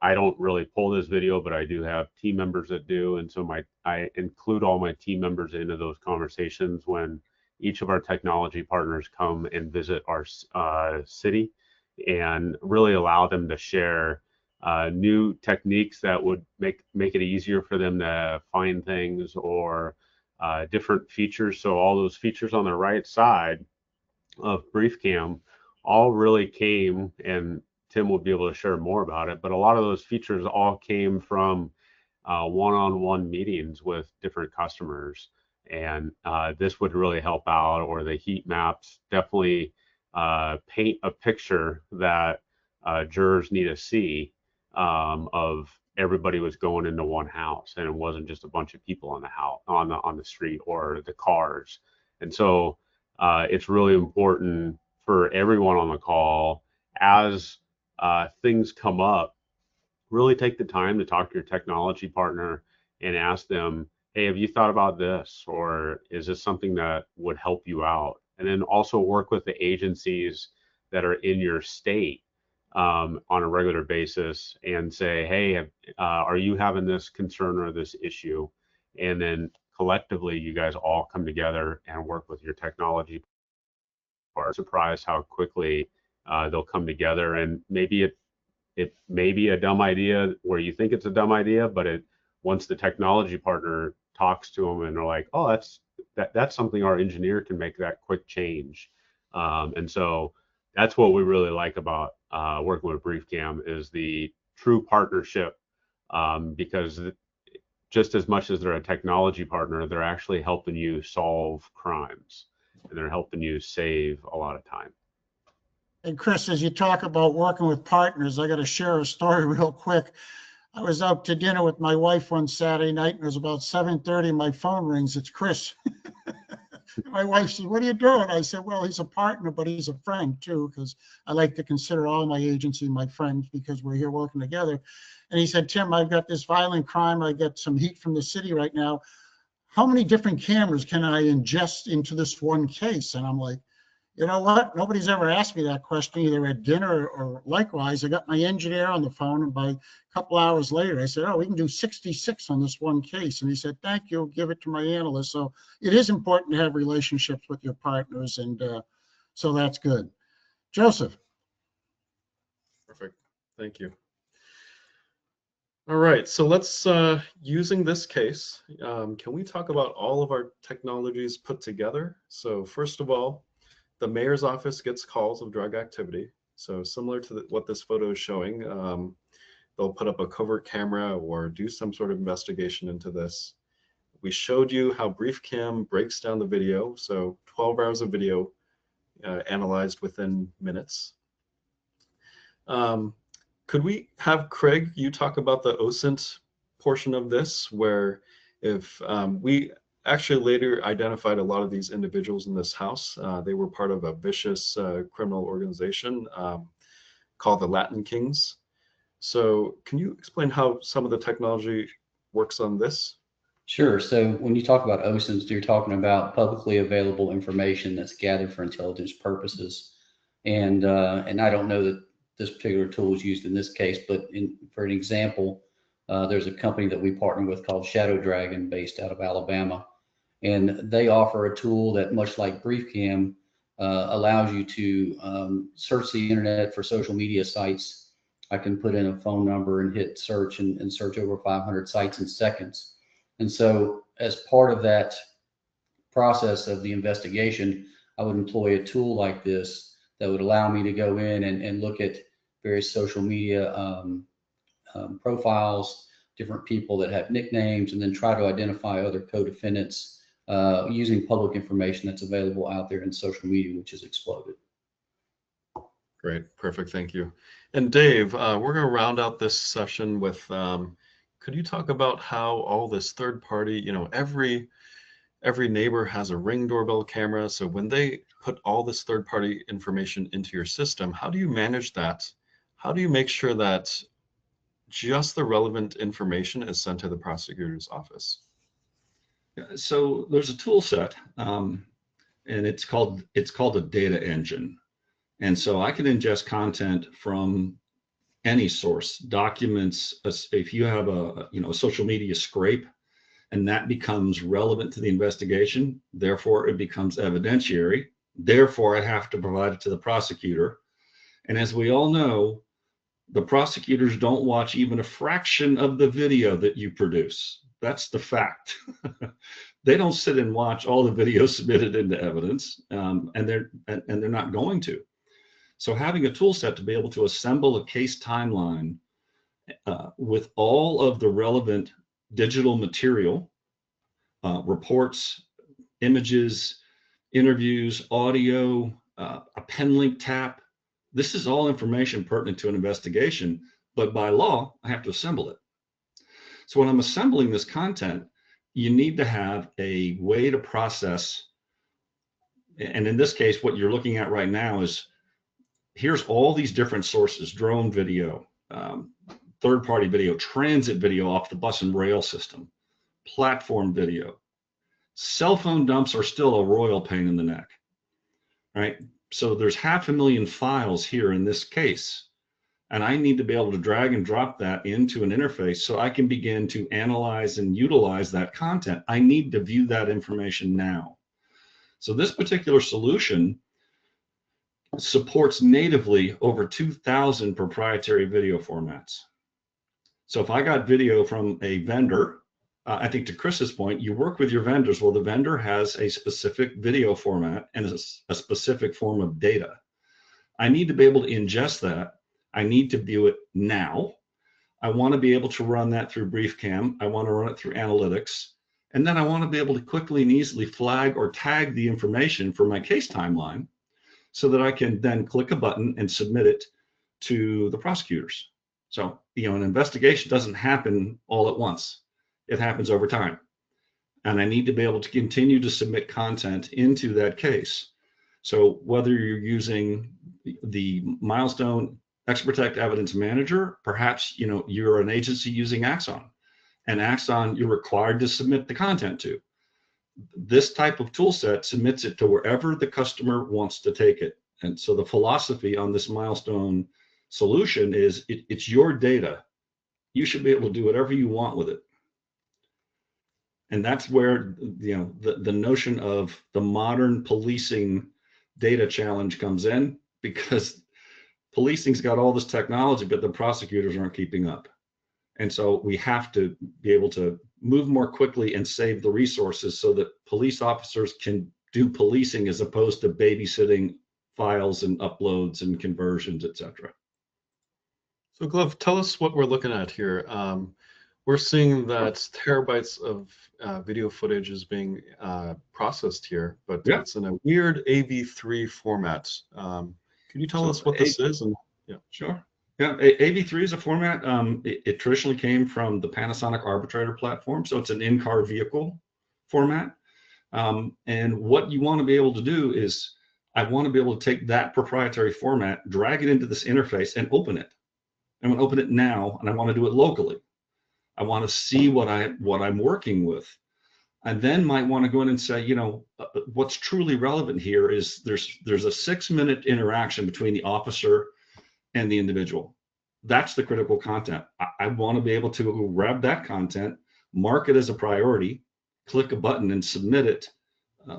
I don't really pull this video, but I do have team members that do. And so I include all my team members into those conversations when each of our technology partners come and visit our city, and really allow them to share new techniques that would make it easier for them to find things, or different features. So all those features on the right side of BriefCam all really came, and Tim will be able to share more about it, but a lot of those features all came from one-on-one meetings with different customers. And this would really help out, or the heat maps definitely paint a picture that jurors need to see, of everybody was going into one house, and it wasn't just a bunch of people on the house, on the street, or the cars. And so it's really important for everyone on the call, as things come up, really take the time to talk to your technology partner and ask them, hey, have you thought about this? Or is this something that would help you out? And then also work with the agencies that are in your state on a regular basis and say, hey, are you having this concern or this issue? And then collectively, you guys all come together and work with your technology. Are surprised how quickly they'll come together. And maybe it may be a dumb idea where you think it's a dumb idea, but once the technology partner talks to them and they're like, oh, that's something our engineer can make that quick change. And so that's what we really like about working with BriefCam, is the true partnership, because just as much as they're a technology partner, they're actually helping you solve crimes, and they're helping you save a lot of time. And Chris, as you talk about working with partners, I got to share a story real quick. I was out to dinner with my wife one Saturday night, and it was about 7:30. My phone rings. It's Chris. My wife said, what are you doing? I said, well, he's a partner, but he's a friend too, because I like to consider all my agency my friends, because we're here working together. And he said, Tim, I've got this violent crime. I get some heat from the city right now. How many different cameras can I ingest into this one case? And I'm like, you know what? Nobody's ever asked me that question, either at dinner or likewise. I got my engineer on the phone, and by a couple hours later, I said, oh, we can do 66 on this one case. And he said, thank you, give it to my analyst. So it is important to have relationships with your partners, and so that's good. Joseph. Perfect. Thank you. All right, so let's, using this case, can we talk about all of our technologies put together? So first of all, the mayor's office gets calls of drug activity. So similar to what this photo is showing, they'll put up a covert camera or do some sort of investigation into this. We showed you how BriefCam breaks down the video. So 12 hours of video analyzed within minutes. Could we have Craig, you talk about the OSINT portion of this, where if we actually later identified a lot of these individuals in this house. They were part of a vicious criminal organization called the Latin Kings. So can you explain how some of the technology works on this? Sure. So when you talk about OSINTs, you're talking about publicly available information that's gathered for intelligence purposes. And I don't know that this particular tool is used in this case, but for an example, there's a company that we partner with called Shadow Dragon, based out of Alabama. And they offer a tool that, much like BriefCam, allows you to search the internet for social media sites. I can put in a phone number and hit search and search over 500 sites in seconds. And so as part of that process of the investigation, I would employ a tool like this that would allow me to go in and look at various social media profiles, different people that have nicknames, and then try to identify other co-defendants using public information that's available out there in social media, which has exploded. Great, perfect, thank you. And Dave, we're going to round out this session with, could you talk about how all this third party, you know, every neighbor has a Ring doorbell camera. So when they put all this third party information into your system, how do you manage that? How do you make sure that just the relevant information is sent to the prosecutor's office? So there's a tool set, and it's called a data engine. And so I can ingest content from any source, documents, if you have a social media scrape and that becomes relevant to the investigation, therefore it becomes evidentiary, therefore I have to provide it to the prosecutor. And as we all know, the prosecutors don't watch even a fraction of the video that you produce. That's the fact. They don't sit and watch all the videos submitted into evidence, and they're not going to. So having a tool set to be able to assemble a case timeline with all of the relevant digital material, reports, images, interviews, audio, a pen link tap. This is all information pertinent to an investigation, but by law, I have to assemble it. So when I'm assembling this content, you need to have a way to process. And in this case, what you're looking at right now is, here's all these different sources: drone video, third-party video, transit video off the bus and rail system, platform video. Cell phone dumps are still a royal pain in the neck, right? So there's 500,000 files here in this case, and I need to be able to drag and drop that into an interface so I can begin to analyze and utilize that content. I need to view that information now. So this particular solution supports natively over 2,000 proprietary video formats. So if I got video from a vendor, I think to Chris's point, you work with your vendors. Well, the vendor has a specific video format and a specific form of data. I need to be able to ingest that. I need to view it now. I want to be able to run that through BriefCam. I want to run it through analytics. And then I want to be able to quickly and easily flag or tag the information for my case timeline so that I can then click a button and submit it to the prosecutors. So, an investigation doesn't happen all at once. It happens over time. And I need to be able to continue to submit content into that case. So whether you're using the Milestone XProtect Evidence Manager, perhaps you're an agency using Axon, and Axon you're required to submit the content to. This type of tool set submits it to wherever the customer wants to take it. And so the philosophy on this Milestone solution is it's your data. You should be able to do whatever you want with it. And that's where the notion of the modern policing data challenge comes in, because policing's got all this technology, but the prosecutors aren't keeping up. And so we have to be able to move more quickly and save the resources so that police officers can do policing as opposed to babysitting files and uploads and conversions, et cetera. So Glove, tell us what we're looking at here. We're seeing that terabytes of video footage is being processed here, but yeah, it's in a weird AV3 format. Can you tell us what this is? And yeah, sure. Yeah, AV3 is a format. It traditionally came from the Panasonic Arbitrator platform, so it's an in-car vehicle format. And what you want to be able to do is, I want to be able to take that proprietary format, drag it into this interface, and open it. I'm going to open it now, and I want to do it locally. I want to see what I'm working with. I then might want to go in and say, what's truly relevant here is there's a 6-minute interaction between the officer and the individual. That's the critical content. I want to be able to grab that content, mark it as a priority, click a button and submit it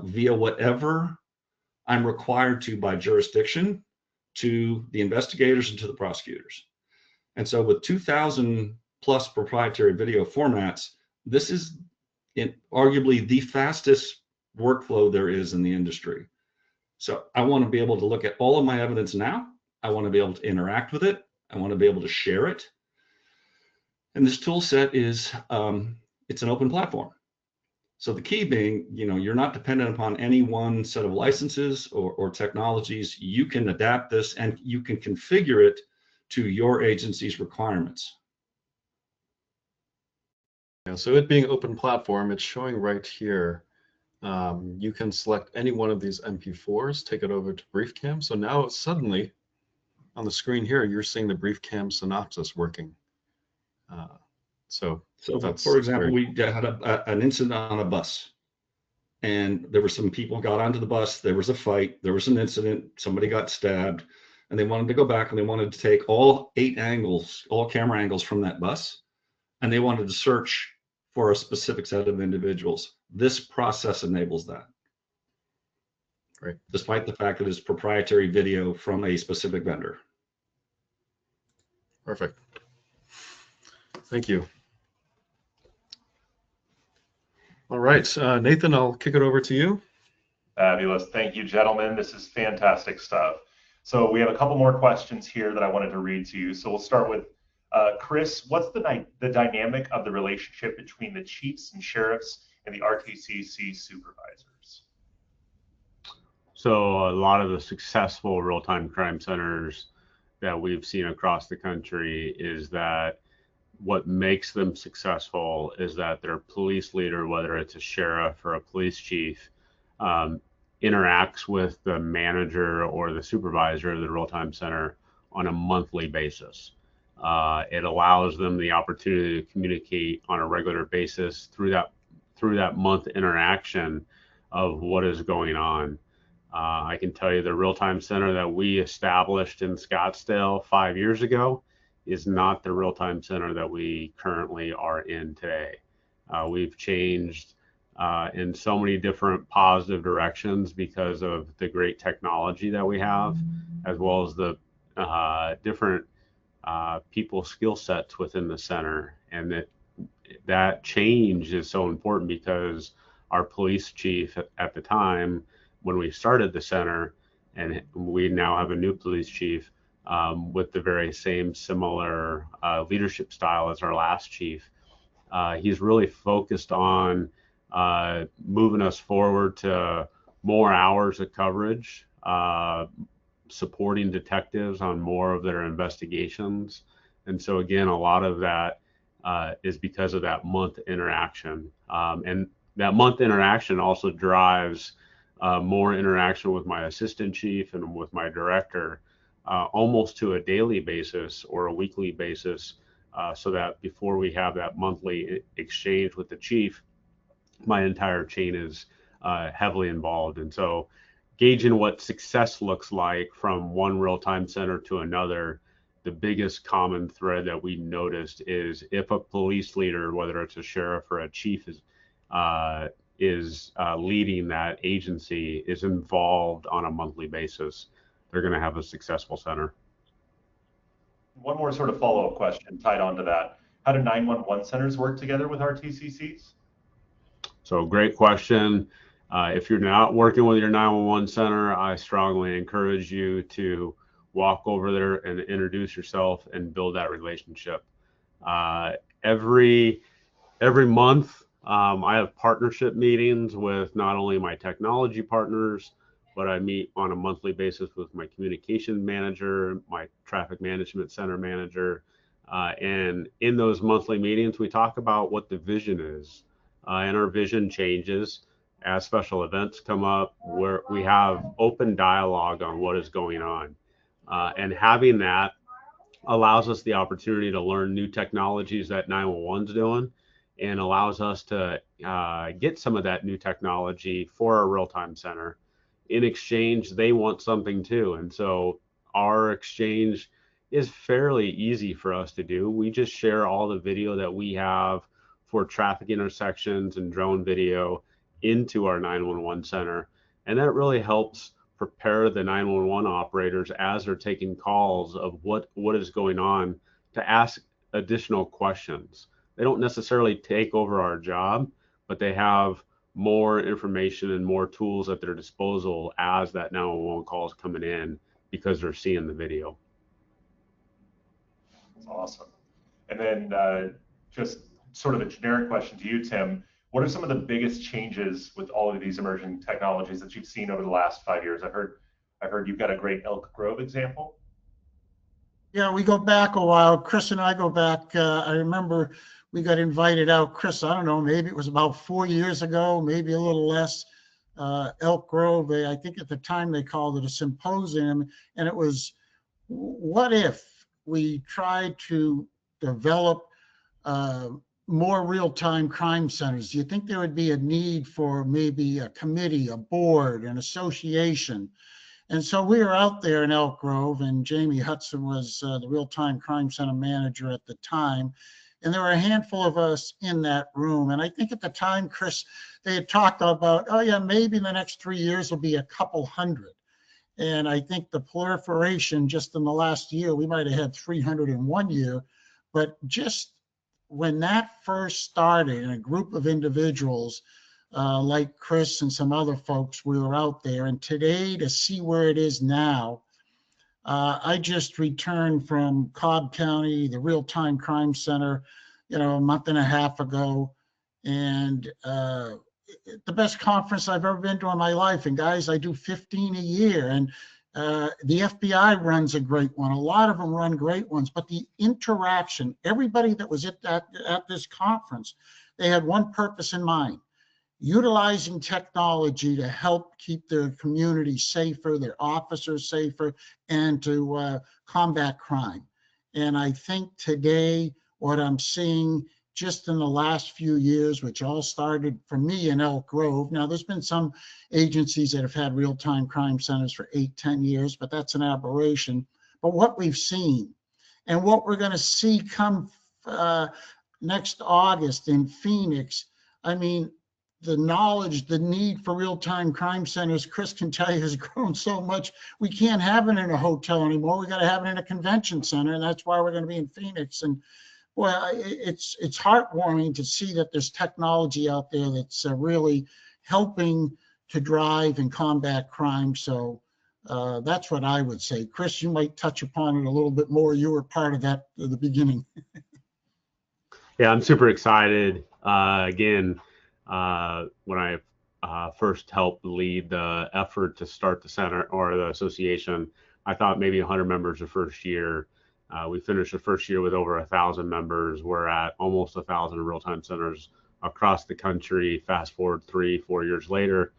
via whatever I'm required to by jurisdiction to the investigators and to the prosecutors. And so with 2,000 plus proprietary video formats, this is arguably the fastest workflow there is in the industry. So I want to be able to look at all of my evidence now. I want to be able to interact with it. I want to be able to share it. And this tool set is, it's an open platform. So the key being, you're not dependent upon any one set of licenses or technologies. You can adapt this and you can configure it to your agency's requirements. Yeah, so it being open platform, it's showing right here. You can select any one of these MP4s, take it over to BriefCam. So now suddenly on the screen here, you're seeing the BriefCam synopsis working. So for example, we had an incident on a bus, and there were some people got onto the bus. There was a fight. There was an incident. Somebody got stabbed. and they wanted to go back and they wanted to take all 8 angles, all camera angles from that bus, and they wanted to search for a specific set of individuals. This process enables that. Great. Despite the fact that it's proprietary video from a specific vendor. Perfect. Thank you. All right, Nathan, I'll kick it over to you. Fabulous. Thank you, gentlemen. This is fantastic stuff. So we have a couple more questions here that I wanted to read to you. So we'll start with Chris. What's the dynamic of the relationship between the chiefs and sheriffs and the RTCC supervisors? So a lot of the successful real-time crime centers that we've seen across the country is that what makes them successful is that their police leader, whether it's a sheriff or a police chief, interacts with the manager or the supervisor of the real-time center on a monthly basis. It allows them the opportunity to communicate on a regular basis through that month interaction of what is going on. I can tell you the real-time center that we established in Scottsdale 5 years ago is not the real-time center that we currently are in today. We've changed in so many different positive directions because of the great technology that we have, as well as the different people skill sets within the center. And that change is so important because our police chief at the time, when we started the center, and we now have a new police chief with the very same similar leadership style as our last chief. He's really focused on moving us forward to more hours of coverage, supporting detectives on more of their investigations. And so again, a lot of that is because of that month interaction. And that month interaction also drives more interaction with my assistant chief and with my director, almost to a daily basis or a weekly basis, so that before we have that monthly exchange with the chief, my entire chain is heavily involved. And so gauging what success looks like from one real-time center to another, the biggest common thread that we noticed is if a police leader, whether it's a sheriff or a chief, is leading that agency, is involved on a monthly basis, they're going to have a successful center. One more sort of follow-up question tied onto that. How do 911 centers work together with RTCCs? So great question. If you're not working with your 911 center, I strongly encourage you to walk over there and introduce yourself and build that relationship. Every month, I have partnership meetings with not only my technology partners, but I meet on a monthly basis with my communication manager, my traffic management center manager. And in those monthly meetings, we talk about what the vision is. And our vision changes as special events come up, where we have open dialogue on what is going on. And having that allows us the opportunity to learn new technologies that 911's doing, and allows us to get some of that new technology for our real-time center. In exchange, they want something too. And so our exchange is fairly easy for us to do. We just share all the video that we have for traffic intersections and drone video into our 911 center. And that really helps prepare the 911 operators as they're taking calls of what is going on, to ask additional questions. They don't necessarily take over our job, but they have more information and more tools at their disposal as that 911 call is coming in, because they're seeing the video. That's awesome. And then just sort of a generic question to you, Tim. What are some of the biggest changes with all of these emerging technologies that you've seen over the last 5 years? I heard you've got a great Elk Grove example. Yeah, we go back a while. Chris and I go back. I remember we got invited out. Chris, I don't know, maybe it was about 4 years ago, maybe a little less. Elk Grove, I think at the time they called it a symposium, and it was, what if we tried to develop more real-time crime centers? Do you think there would be a need for maybe a committee, a board, an association? And so we were out there in Elk Grove, and Jamie Hudson was the real-time crime center manager at the time. And there were a handful of us in that room. And I think at the time, Chris, they had talked about, oh yeah, maybe in the next 3 years will be a couple hundred. And I think the proliferation just in the last year, we might have had 300 in 1 year. But just when that first started, and a group of individuals like Chris and some other folks, we were out there. And today, to see where it is now, I just returned from Cobb County, the Real-Time Crime Center, a month and a half ago. And the best conference I've ever been to in my life. And guys, I do 15 a year. And the FBI runs a great one. A lot of them run great ones. But the interaction, everybody that was at this conference, they had one purpose in mind: utilizing technology to help keep their community safer, their officers safer, and to combat crime. And I think today, what I'm seeing just in the last few years, which all started for me in Elk Grove. Now, there's been some agencies that have had real-time crime centers for 8-10 years, but that's an aberration. But what we've seen and what we're going to see come next August in Phoenix, I mean, the knowledge, the need for real-time crime centers, Chris can tell you, has grown so much. We can't have it in a hotel anymore. We got to have it in a convention center, and that's why we're going to be in Phoenix. And well, it's heartwarming to see that there's technology out there that's really helping to drive and combat crime. So that's what I would say. Chris, you might touch upon it a little bit more. You were part of that at the beginning. Yeah, I'm super excited. Again, when I first helped lead the effort to start the center or the association, I thought maybe 100 members the first year. We finished the first year with over 1,000 members. We're at almost 1,000 real-time centers across the country. Fast forward 3-4 years later,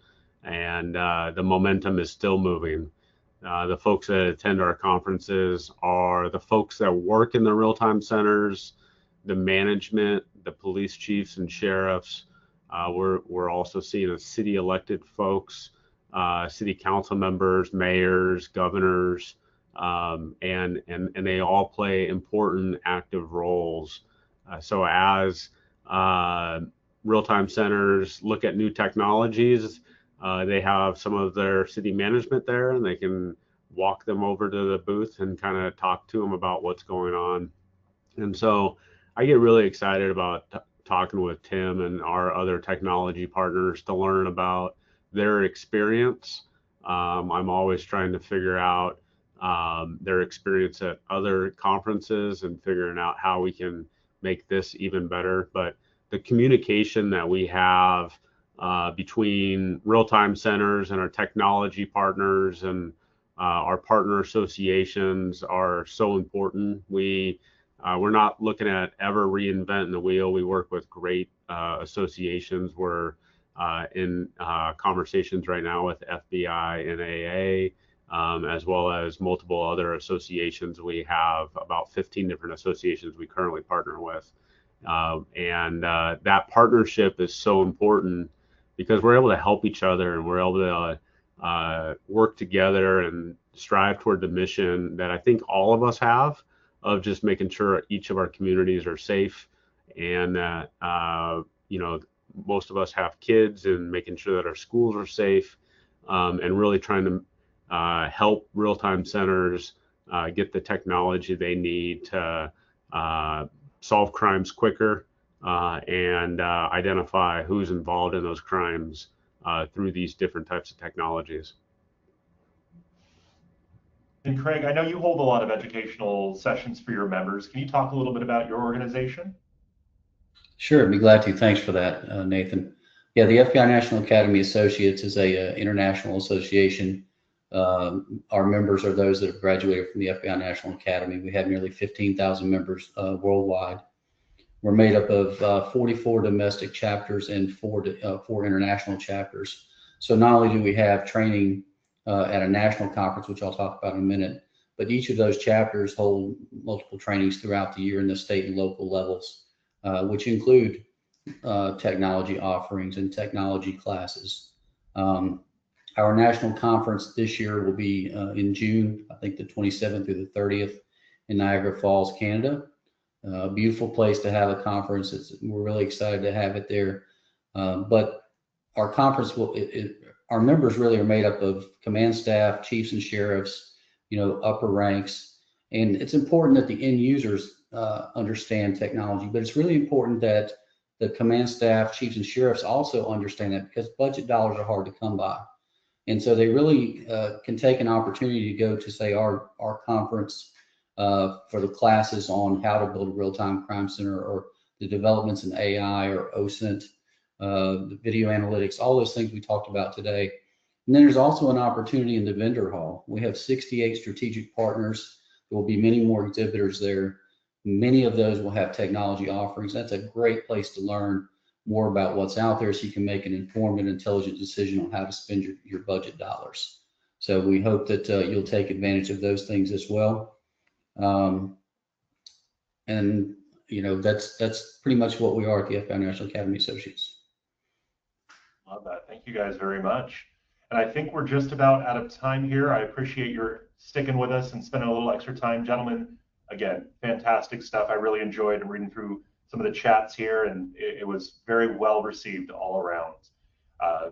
and the momentum is still moving. The folks that attend our conferences are the folks that work in the real-time centers, the management, the police chiefs and sheriffs. We're also seeing city elected folks, city council members, mayors, governors, and they all play important active roles. So as real-time centers look at new technologies, they have some of their city management there, and they can walk them over to the booth and kind of talk to them about what's going on. And so I get really excited about talking with Tim and our other technology partners to learn about their experience. I'm always trying to figure out their experience at other conferences and figuring out how we can make this even better. But the communication that we have between real-time centers and our technology partners and our partner associations are so important. We're not looking at ever reinventing the wheel. We work with great associations. We're in conversations right now with FBINAA, as well as multiple other associations. We have about 15 different associations we currently partner with. And that partnership is so important because we're able to help each other, and we're able to work together and strive toward the mission that I think all of us have, of just making sure each of our communities are safe, and that most of us have kids, and making sure that our schools are safe, and really trying to help real-time centers get the technology they need to solve crimes quicker and identify who's involved in those crimes through these different types of technologies. And Craig, I know you hold a lot of educational sessions for your members. Can you talk a little bit about your organization? Sure, I'd be glad to. Thanks for that, Nathan. Yeah, the FBI National Academy Associates is a international association. Our members are those that have graduated from the FBI National Academy. We have nearly 15,000 members worldwide. We're made up of 44 domestic chapters and four international chapters. So not only do we have training at a national conference, which I'll talk about in a minute, but each of those chapters hold multiple trainings throughout the year in the state and local levels, which include technology offerings and technology classes. Our national conference this year will be in June, I think the 27th through the 30th in Niagara Falls, Canada. Beautiful place to have a conference. We're really excited to have it there. But our conference our members really are made up of command staff, chiefs and sheriffs, upper ranks. And it's important that the end users understand technology, but it's really important that the command staff, chiefs and sheriffs also understand that, because budget dollars are hard to come by. And so they really can take an opportunity to go to, say, our conference for the classes on how to build a real-time crime center, or the developments in AI or OSINT, the video analytics, all those things we talked about today. And then there's also an opportunity in the vendor hall. We have 68 strategic partners. There will be many more exhibitors there. Many of those will have technology offerings. That's a great place to learn more about what's out there, so you can make an informed and intelligent decision on how to spend your budget dollars. So we hope that you'll take advantage of those things as well. And that's pretty much what we are at the FBI National Academy Associates. Love that. Thank you guys very much. And I think we're just about out of time here. I appreciate your sticking with us and spending a little extra time. Gentlemen, again, fantastic stuff. I really enjoyed reading through some of the chats here, and it was very well received all around.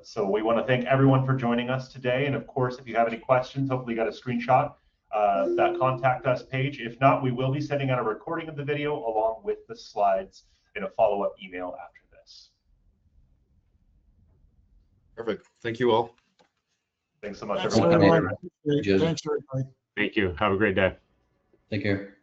So we want to thank everyone for joining us today. And of course, if you have any questions, hopefully you got a screenshot that contact us page. If not, we will be sending out a recording of the video along with the slides in a follow-up email after this. Perfect. Thank you all. Thanks so much, Thanks, everyone. everyone. Thanks, everybody. Thank you. Have a great day. Take care.